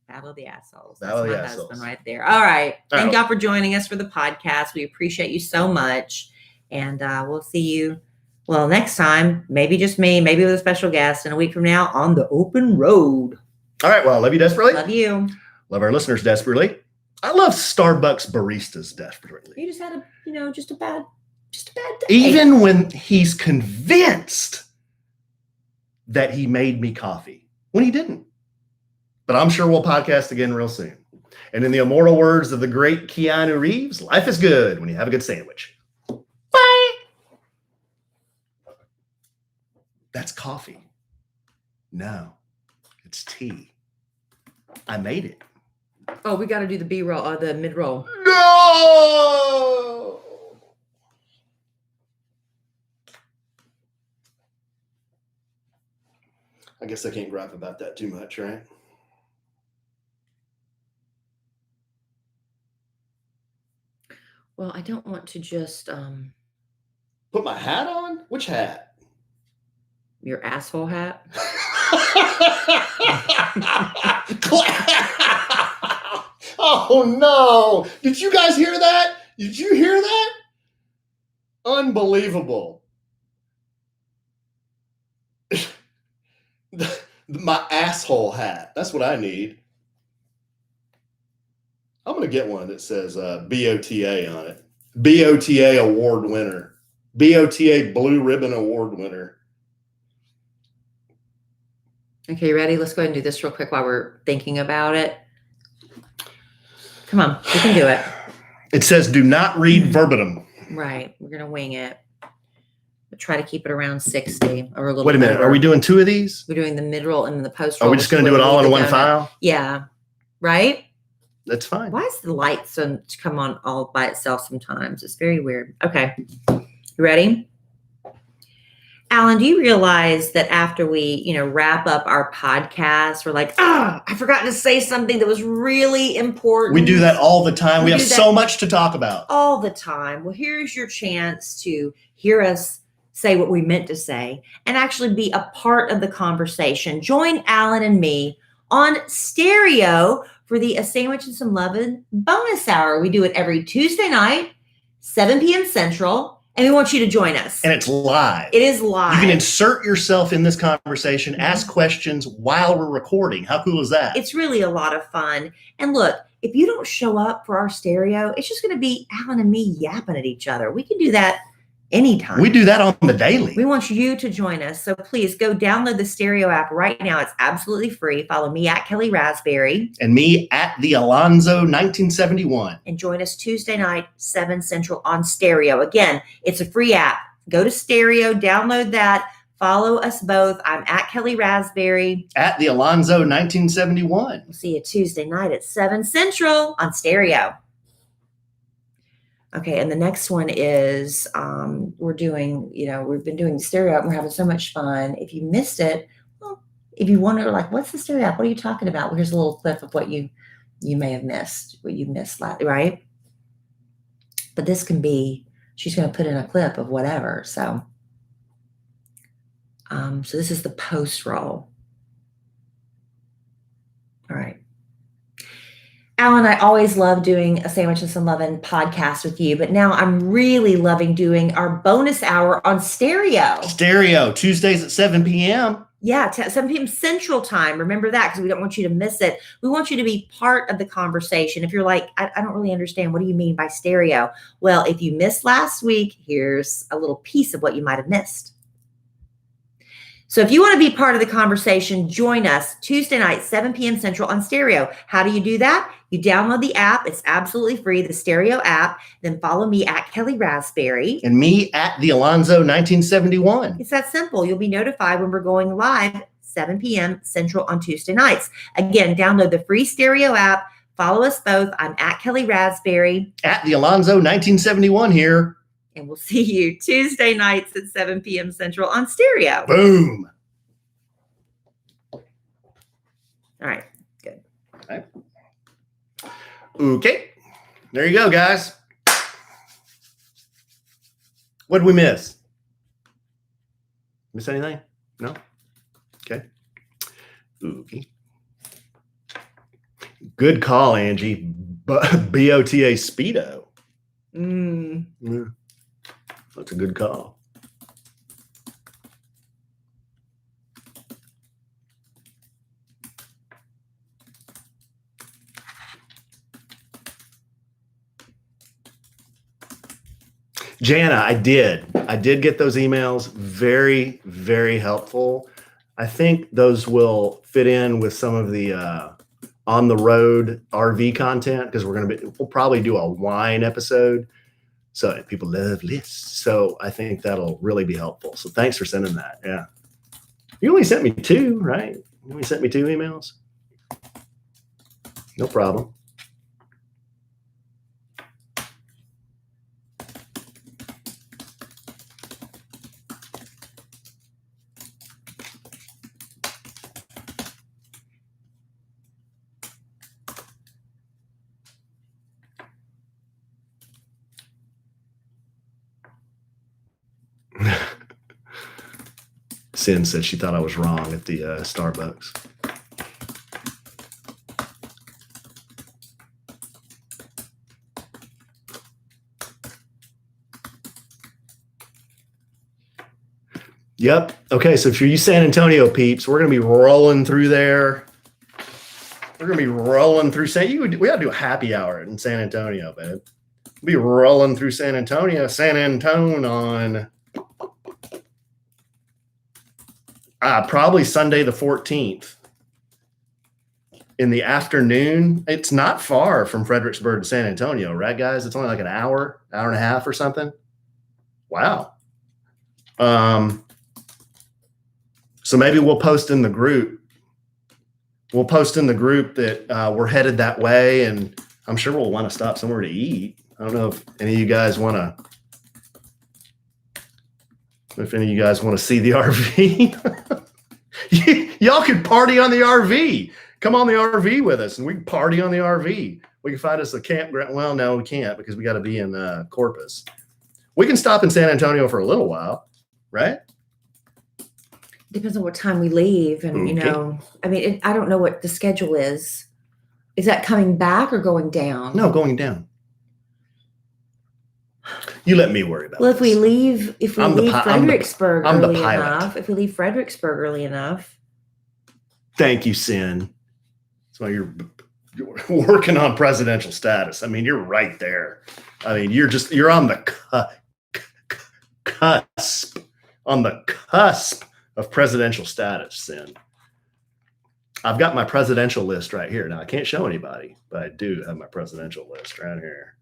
Battle of the Assholes. Battle of That's the my Assholes. husband right there. All right. All Thank right. y'all for joining us for the podcast. We appreciate you so much. And we'll see you, well, next time. Maybe just me, maybe with a special guest in a week from now on the open road. All right. Well, I love you desperately. Love you. Love our listeners desperately. I love Starbucks baristas desperately. You just had just a bad day. Even when he's convinced that he made me coffee, when he didn't. But I'm sure we'll podcast again real soon. And in the immortal words of the great Keanu Reeves, life is good when you have a good sandwich. Bye. That's coffee. No, it's tea. I made it. Oh, we got to do the B-roll or the mid-roll. No! I guess I can't gripe about that too much, right? Well, I don't want to just Put my hat on? Which hat? your asshole hat. Oh no! Did you guys hear that? Did you hear that? Unbelievable. My asshole hat. That's what I need. I'm going to get one that says BOTA on it. BOTA award winner. BOTA Blue Ribbon Award winner. Okay, you ready? Let's go ahead and do this real quick while we're thinking about it. Come on, we can do it. It says, do not read verbatim. Right. We're going to wing it. But try to keep it around 60 or a little Wait a minute. over. Are we doing 2 of these? We're doing the mid-roll and then the post Are roll. we just going to do it all in one file? Yeah. Right? That's fine. Why is the light so to come on all by itself sometimes? It's very weird. Okay. You ready? Alan, do you realize that after we, wrap up our podcast, we're like, I forgot to say something that was really important. We do that all the time. We have do that so much to talk about. all the time. Well, here's your chance to hear us say what we meant to say and actually be a part of the conversation. Join Alan and me on stereo for the A Sandwich and Some Lovin' bonus hour. We do it every Tuesday night, 7 p.m. Central, and we want you to join us. And it's live. It is live. You can insert yourself in this conversation, ask questions while we're recording. How cool is that? It's really a lot of fun. And look, if you don't show up for our stereo, it's just going to be Alan and me yapping at each other. We can do that anytime. We do that on the daily. We want you to join us. So please go download the stereo app right now. It's absolutely free. Follow me at Kellie Rasberry. And me at the Alonzo 1971. And join us Tuesday night, 7 Central on stereo. Again, it's a free app. Go to stereo, download that. Follow us both. I'm at Kellie Rasberry. At the Alonzo 1971. We'll see you Tuesday night at 7 Central on stereo. Okay, and the next one is we've been doing stereo app. We're having so much fun. If you missed it, well, if you wonder, like, what's the stereo app? What are you talking about? Well, here's a little clip of what you may have missed, what you missed, right? But this can be, she's going to put in a clip of whatever. So this is the post roll. All right. Alan, I always love doing A Sandwich and Some Lovin' podcast with you, but now I'm really loving doing our bonus hour on stereo. Stereo, Tuesdays at 7 p.m. Yeah, 7 p.m. Central Time. Remember that, because we don't want you to miss it. We want you to be part of the conversation. If you're like, I don't really understand, what do you mean by stereo? Well, if you missed last week, here's a little piece of what you might have missed. So if you want to be part of the conversation, join us Tuesday night, 7 p.m. Central on stereo. How do you do that? You download the app. It's absolutely free, the stereo app. Then follow me at Kellie Rasberry. And me at the Alonzo 1971. It's that simple. You'll be notified when we're going live 7 p.m. Central on Tuesday nights. Again, download the free stereo app. Follow us both. I'm at Kellie Rasberry. At the Alonzo 1971 here. And we'll see you Tuesday nights at 7 p.m. Central on stereo. Boom. All right. Good. Okay. There you go, guys. What did we miss? Miss anything? No? Okay. Okay. Good call, Angie. BOTA Speedo. Yeah. That's a good call. Jana, I did get those emails. Very, very helpful. I think those will fit in with some of the on the road RV content, because we'll probably do a wine episode. So people love lists. So I think that'll really be helpful. So thanks for sending that. Yeah. You only sent me 2, right? You only sent me 2 emails. No problem. Sin said she thought I was wrong at the Starbucks. Yep. Okay. So for you San Antonio peeps, we're going to be rolling through there. We're gonna be rolling through we gotta do a happy hour in San Antonio, babe. We'll be rolling through San Antonio, on probably Sunday the 14th in the afternoon. It's not far from Fredericksburg to San Antonio, right, guys? It's only like an hour and a half or something. Wow. So maybe we'll post in the group. We'll post in the group that we're headed that way, and I'm sure we'll want to stop somewhere to eat. I don't know if any of you guys want to. If any of you guys want to see the RV, y'all can party on the RV. Come on the RV with us, and we can party on the RV. We can find us a campground. Well, no, we can't because we got to be in Corpus. We can stop in San Antonio for a little while, right? Depends on what time we leave, and Okay. I mean, I don't know what the schedule is. Is that coming back or going down? No, going down. You let me worry about. Well, this. if we leave Fredericksburg I'm the early pilot. enough, if we leave Fredericksburg early enough. Thank you, Sin. So you're working on presidential status. I mean, you're right there. I mean, you're on the cusp, of presidential status, Sin. I've got my presidential list right here. Now, I can't show anybody, but I do have my presidential list right here.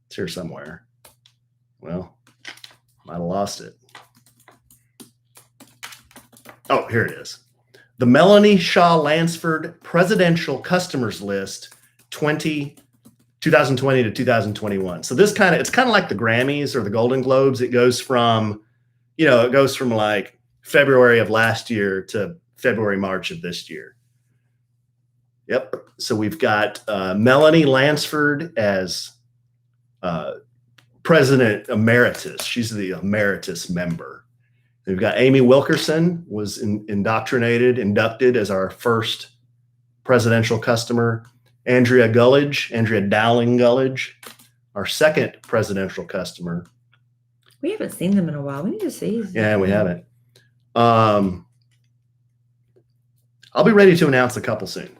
It's here somewhere. Well, might have lost it. Oh, here it is. The Melanie Shaw Lansford Presidential Customers List 2020 to 2021. So it's kind of like the Grammys or the Golden Globes. It goes from like February of last year to February, March of this year. Yep. So we've got Melanie Lansford as President Emeritus. She's the emeritus member. We've got Amy Wilkerson was inducted as our first presidential customer. Andrea Dowling Gullidge, our second presidential customer. We haven't seen them in a while. We need to see. Yeah, we haven't. I'll be ready to announce a couple soon.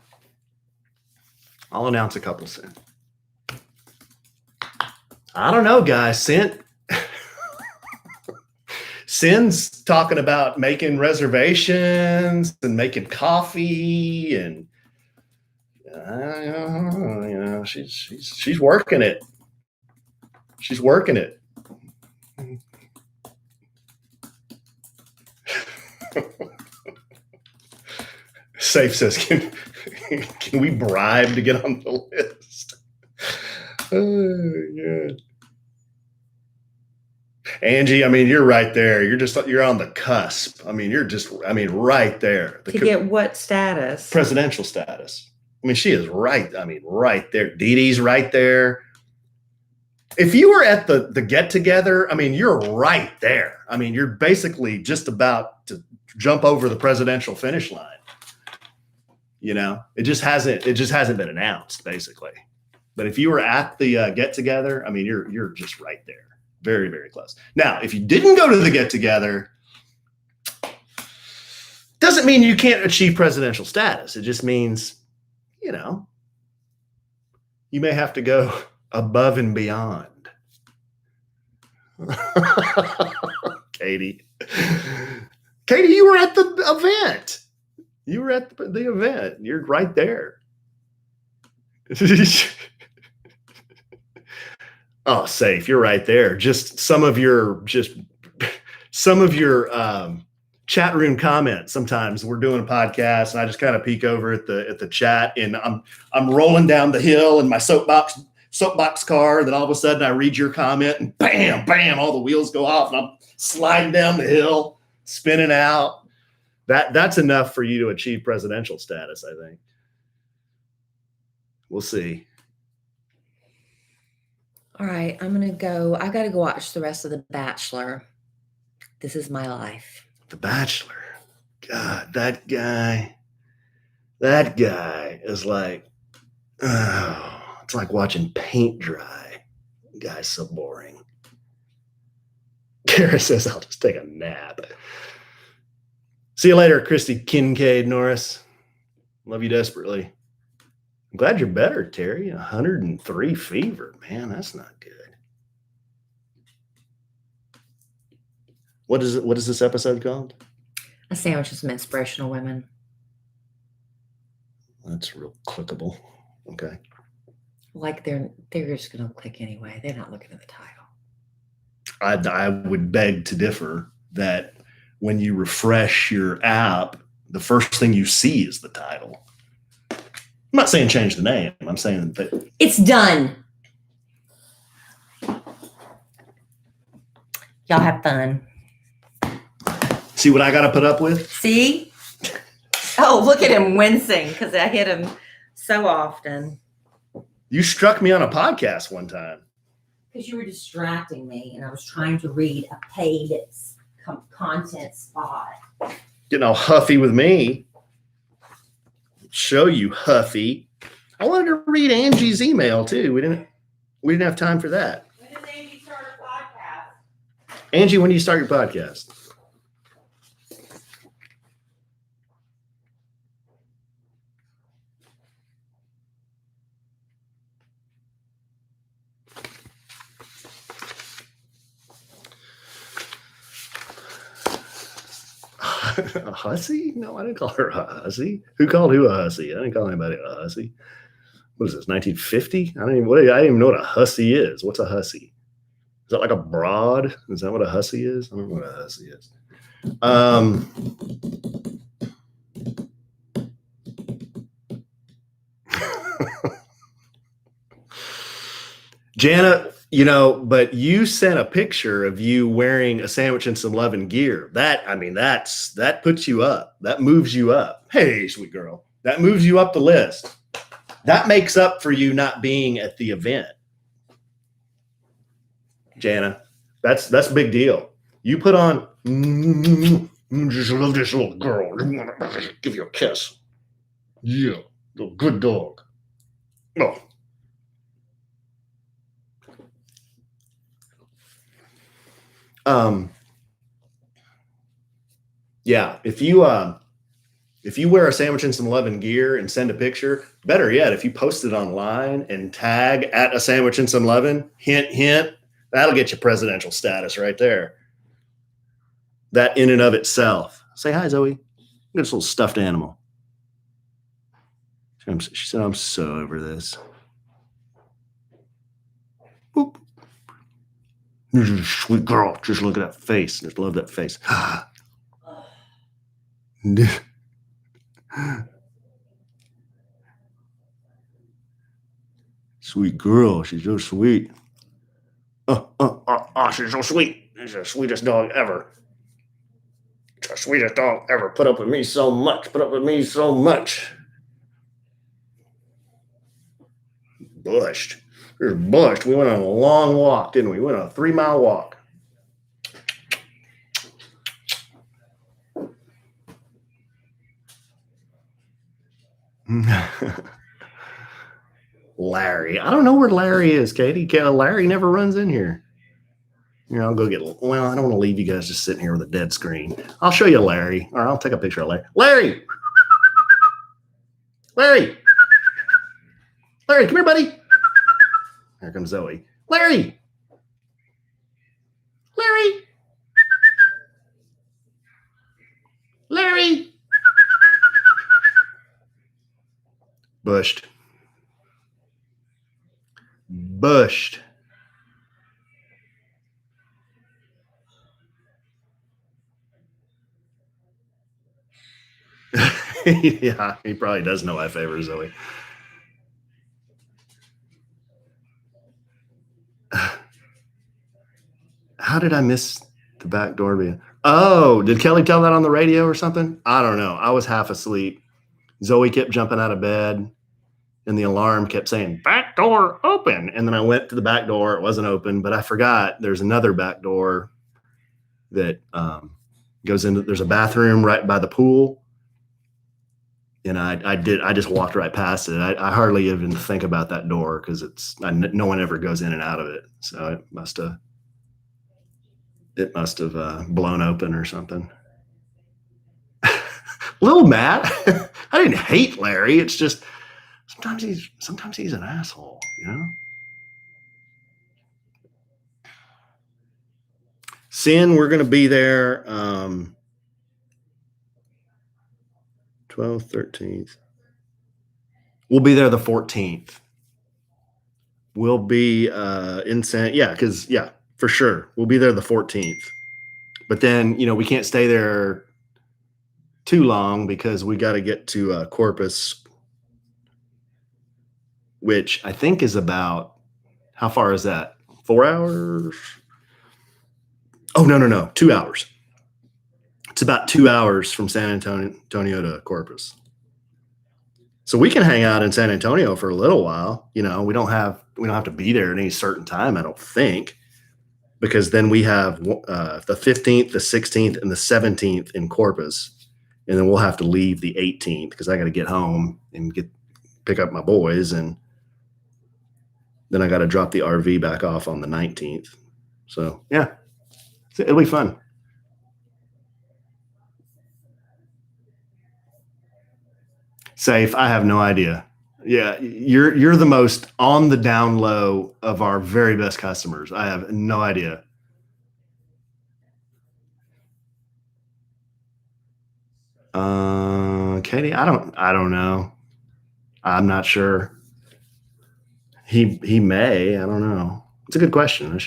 I'll announce a couple soon. I don't know, guys. Sin's talking about making reservations and making coffee, and she's working it. She's working it. Safe says, can we bribe to get on the list? Oh, God. Angie, I mean, you're right there. You're on the cusp. I mean, right there. To get what status? Presidential status. I mean, she is right. I mean, right there. Dee Dee's right there. If you were at the get together, I mean, you're right there. I mean, you're basically just about to jump over the presidential finish line. It just hasn't been announced, basically. But if you were at the get together, I mean, you're just right there. Very, very close. Now, if you didn't go to the get together, doesn't mean you can't achieve presidential status. It just means, you may have to go above and beyond. Katie, you were at the event. You were at the event. You're right there. Oh, Safe, you're right there. Just some of your chat room comments. Sometimes we're doing a podcast and I just kind of peek over at the chat, and I'm rolling down the hill in my soapbox car. Then all of a sudden I read your comment and bam, all the wheels go off and I'm sliding down the hill, spinning out. That's enough for you to achieve presidential status, I think. We'll see. All right, I'm going to go. I got to go watch the rest of The Bachelor. This is my life. The Bachelor. God, that guy is like, it's like watching paint dry. The guy's so boring. Kara says, I'll just take a nap. See you later, Christy Kincaid Norris. Love you desperately. I'm glad you're better, Terry. 103 fever. Man, that's not good. What is it? What is this episode called? A sandwich with some inspirational women. That's real clickable. Okay. Like they're just gonna click anyway. They're not looking at the title. I would beg to differ that when you refresh your app, the first thing you see is the title. I'm not saying change the name. I'm saying that It's done. Y'all have fun. see what I got to put up with? See? Oh, look at him wincing because I hit him so often. You struck me on a podcast one time. Because you were distracting me and I was trying to read a paid content spot. Getting all huffy with me. Show you, Huffy. I wanted to read Angie's email too. We didn't have time for that. When does Angie start a podcast? Angie, when do you start your podcast? A hussy? No, I didn't call her a hussy. Who called who a hussy? I didn't call anybody a hussy. What is this, 1950? I don't even know what a hussy is. What's a hussy? Is that like a broad? Is that what a hussy is? I don't know what a hussy is. Jana, but you sent a picture of you wearing a sandwich and some Lovin gear. That puts you up. That moves you up. Hey, sweet girl. That moves you up the list. That makes up for you not being at the event. Jana, that's a big deal. You put on, just love this little girl. Give you a kiss. Yeah, little good dog. Oh. Yeah, if you wear a sandwich and some Lovin gear and send a picture, better yet, if you post it online and tag at a sandwich and some Lovin, hint, hint, that'll get you presidential status right there. That in and of itself. Say hi, Zoe. Look at this little stuffed animal. She said, I'm so over this. Boop. Sweet girl. Just look at that face. Just love that face. Sweet girl. She's so sweet. She's so sweet. She's the sweetest dog ever. It's the sweetest dog ever. Put up with me so much. Put up with me so much. Bushed. We're bushed. We went on a long walk, didn't we? We went on a 3-mile walk. Larry. I don't know where Larry is, Katie. Larry never runs in here. Here, I'll go get. Well, I don't want to leave you guys just sitting here with a dead screen. I'll show you Larry, or I'll take a picture of Larry. Larry! Larry! Larry, come here, buddy. Here comes Zoe. Larry! Larry! Larry! Bushed. Bushed. Yeah, he probably does know I favor Zoe. How did I miss the back door being? Oh, did Kellie tell that on the radio or something? I don't know. I was half asleep. Zoe kept jumping out of bed and the alarm kept saying, back door open. And then I went to the back door. It wasn't open, but I forgot there's another back door that goes into, there's a bathroom right by the pool. And I just walked right past it. I hardly even think about that door because no one ever goes in and out of it. So it must have blown open or something. Little Matt, I didn't hate Larry. It's just sometimes he's an asshole, you know? Sin, we're going to be there 12th, 13th. We'll be there the 14th. We'll be in for sure. We'll be there the 14th. But then, we can't stay there too long because we got to get to Corpus, which I think is about, how far is that? 4 hours? Oh, no, 2 hours. It's about 2 hours from San Antonio to Corpus. So we can hang out in San Antonio for a little while. We don't have to be there at any certain time, I don't think, because then we have the 15th, the 16th, and the 17th in Corpus, and then we'll have to leave the 18th because I got to get home and pick up my boys, and then I got to drop the RV back off on the 19th. So yeah, it'll be fun. Safe. I have no idea. Yeah, you're the most on the down low of our very best customers. I have no idea. Katie, I don't know. I'm not sure. He may. I don't know. It's a good question. I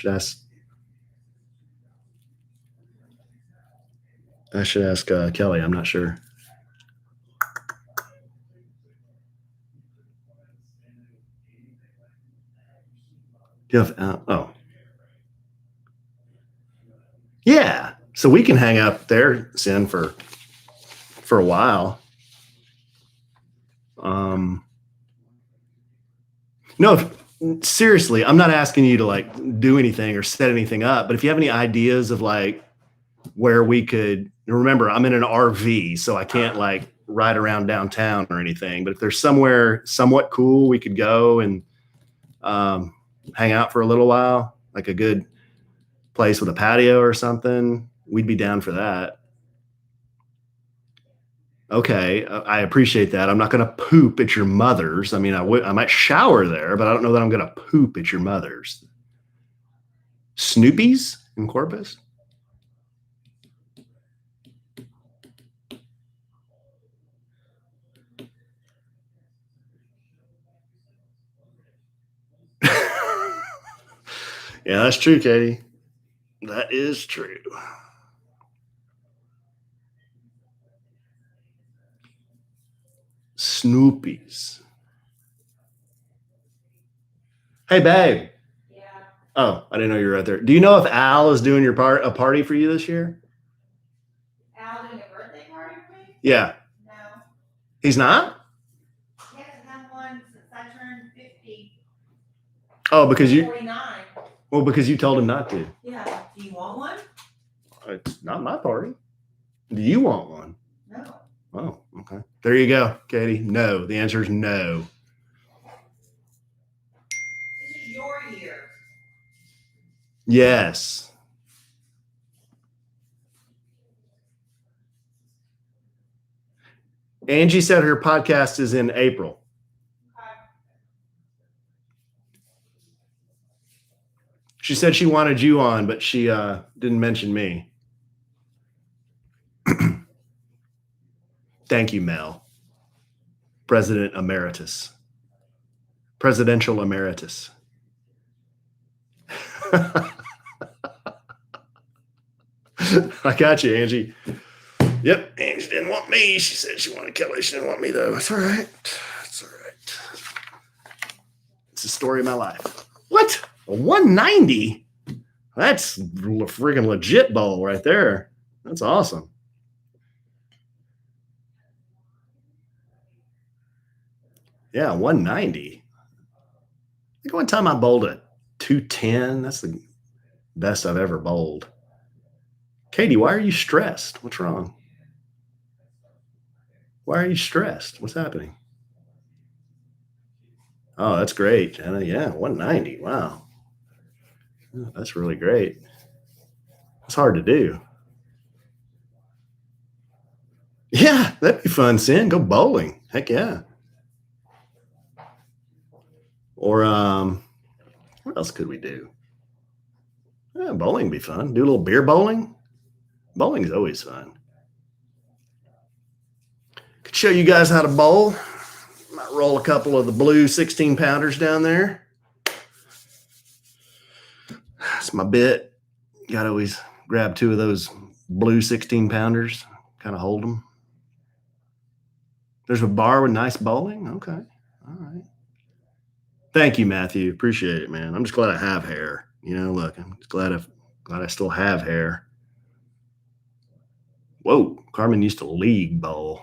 should ask Kelly. I'm not sure. Yeah. So we can hang out there, Sin, for a while. No, seriously, I'm not asking you to do anything or set anything up, but if you have any ideas of where we could, remember, I'm in an RV, so I can't ride around downtown or anything, but if there's somewhere somewhat cool we could go and hang out for a little while, like a good place with a patio or something, we'd be down for that. Okay, I appreciate that. I'm not going to poop at your mother's. I mean, I might shower there, but I don't know that I'm going to poop at your mother's. Snoopy's in Corpus? Yeah, that's true, Katie. That is true. Snoopy's. Hey, babe. Yeah. Oh, I didn't know you were right there. Do you know if Al is doing a party for you this year? Al doing a birthday party for me? Yeah. No. He's not? He hasn't had one since I turned 50. Oh, because 49. Well, because you told him not to. Yeah. Do you want one? It's not my party. Do you want one? No. Oh, okay. There you go, Katie. No. The answer is no. This is your year. Yes. Angie said her podcast is in April. She said she wanted you on, but she didn't mention me. Thank you, Mel. President Emeritus. Presidential Emeritus. I got you, Angie. Yep, Angie didn't want me. She said she wanted Kelly. She didn't want me, though. That's all right. That's all right. It's the story of my life. What? A 190? That's a freaking legit bowl right there. That's awesome. Yeah, 190. I think one time I bowled a 210. That's the best I've ever bowled. Katie, why are you stressed? What's wrong? Why are you stressed? What's happening? Oh, that's great, Jenna. Yeah, 190. Wow. That's really great. It's hard to do. Yeah, that'd be fun, Sin. Go bowling. Heck yeah. Or what else could we do? Bowling would be fun. Do a little beer bowling. Bowling is always fun. Could show you guys how to bowl. Might roll a couple of the blue 16 pounders down there. That's my bit. Got to always grab two of those blue 16 pounders, kind of hold them. There's a bar with nice bowling. Okay. All right. Thank you, Matthew. Appreciate it, man. I'm just glad I have hair. Look, I'm just glad I still have hair. Whoa, Carmen used to league bowl.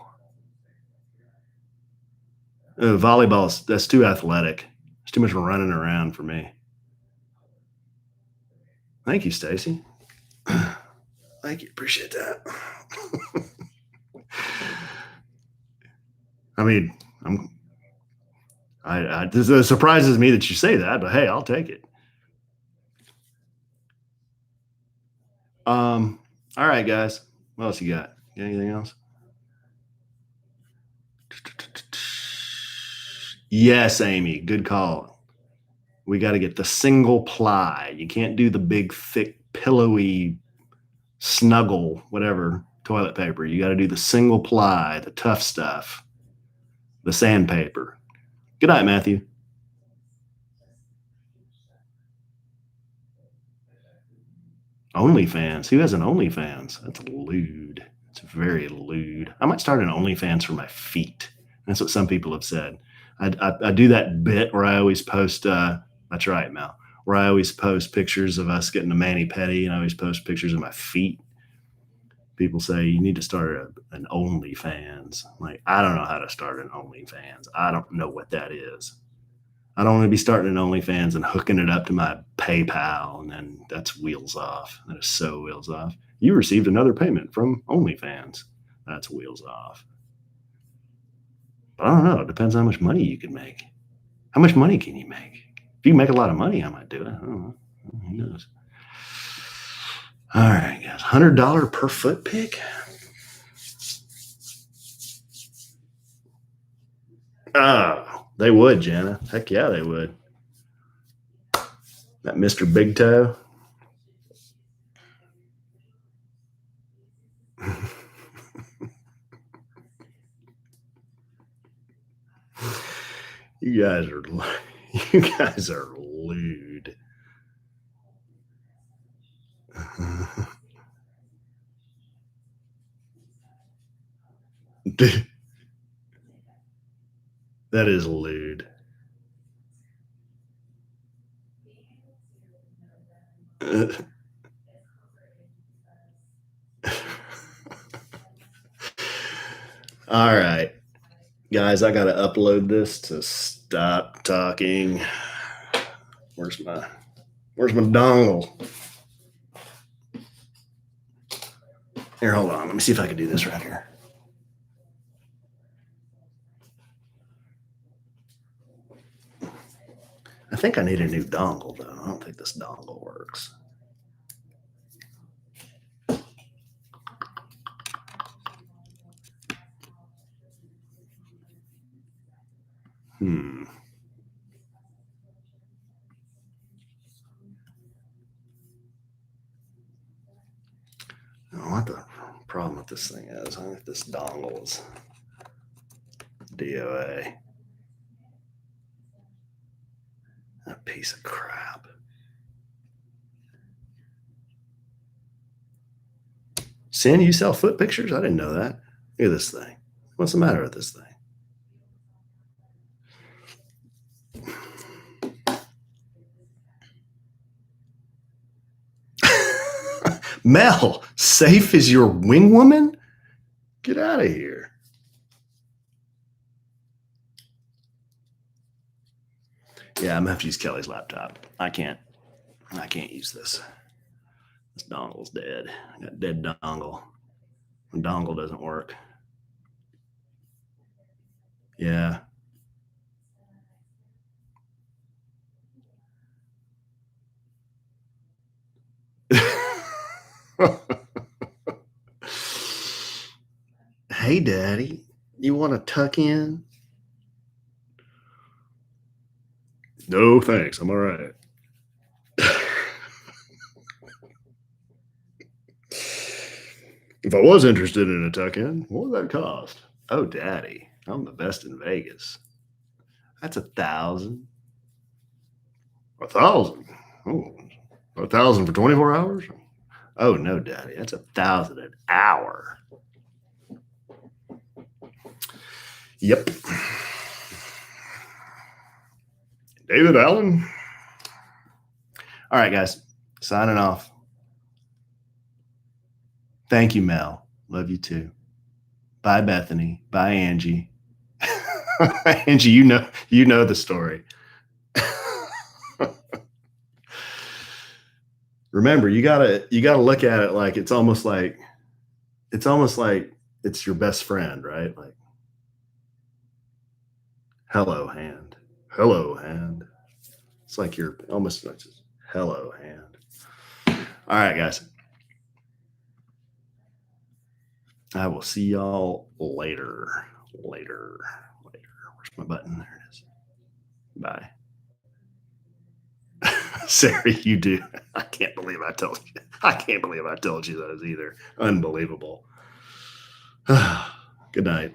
Volleyball, that's too athletic. It's too much running around for me. Thank you, Stacy. Thank you. Appreciate that. I mean, it surprises me that you say that, but hey, I'll take it. All right, guys. What else you got? Anything else? Yes, Amy. Good call. We got to get the single ply. You can't do the big, thick, pillowy, snuggle, whatever, toilet paper. You got to do the single ply, the tough stuff, the sandpaper. Good night, Matthew. OnlyFans. Who has an OnlyFans? That's lewd. It's very lewd. I might start an OnlyFans for my feet. That's what some people have said. I do that bit where I always post, that's right, Mel, where I always post pictures of us getting a mani-pedi, and I always post pictures of my feet. People say, you need to start an OnlyFans. Like, I don't know how to start an OnlyFans. I don't know what that is. I don't want to be starting an OnlyFans and hooking it up to my PayPal, and then that's wheels off. That is so wheels off. You received another payment from OnlyFans. That's wheels off. But I don't know. It depends on how much money you can make. How much money can you make? If you make a lot of money, I might do it. I don't know. Who knows? All right, guys. $100 per foot pick? Oh, they would, Jana. Heck yeah, they would. That Mr. Big Toe. You guys are lewd. That is lewd. All right, guys, I got to upload this to stop talking. Where's my dongle? Here, hold on. Let me see if I can do this right here. I think I need a new dongle, though. I don't think this dongle works. What the problem with this thing is, I think this dongle is DOA. That piece of crap. Sin, you sell foot pictures? I didn't know that. Look at this thing. What's the matter with this thing? Mel, safe is your wing woman? Get out of here. Yeah, I'm gonna have to use Kelly's laptop. I can't use this. This dongle's dead. I got dead dongle. The dongle doesn't work. Yeah. Hey, Daddy, you want to tuck in? No, thanks. I'm all right. If I was interested in a tuck-in, what would that cost? Oh, daddy, I'm the best in Vegas. That's 1,000. 1,000? Oh, 1,000 for 24 hours? Oh, no, daddy, that's 1,000 an hour. Yep. David Allen. All right, guys, signing off. Thank you, Mel. Love you too. Bye, Bethany. Bye, Angie. Angie, you know the story. Remember, you gotta look at it like it's almost like it's your best friend, right? Like, hello, hand. Hello, hand. It's like you're almost like just, hello, hand. All right, guys. I will see y'all later. Later. Where's my button? There it is. Bye. Sarah, you do. I can't believe I told you. I can't believe I told you those either. Unbelievable. Good night.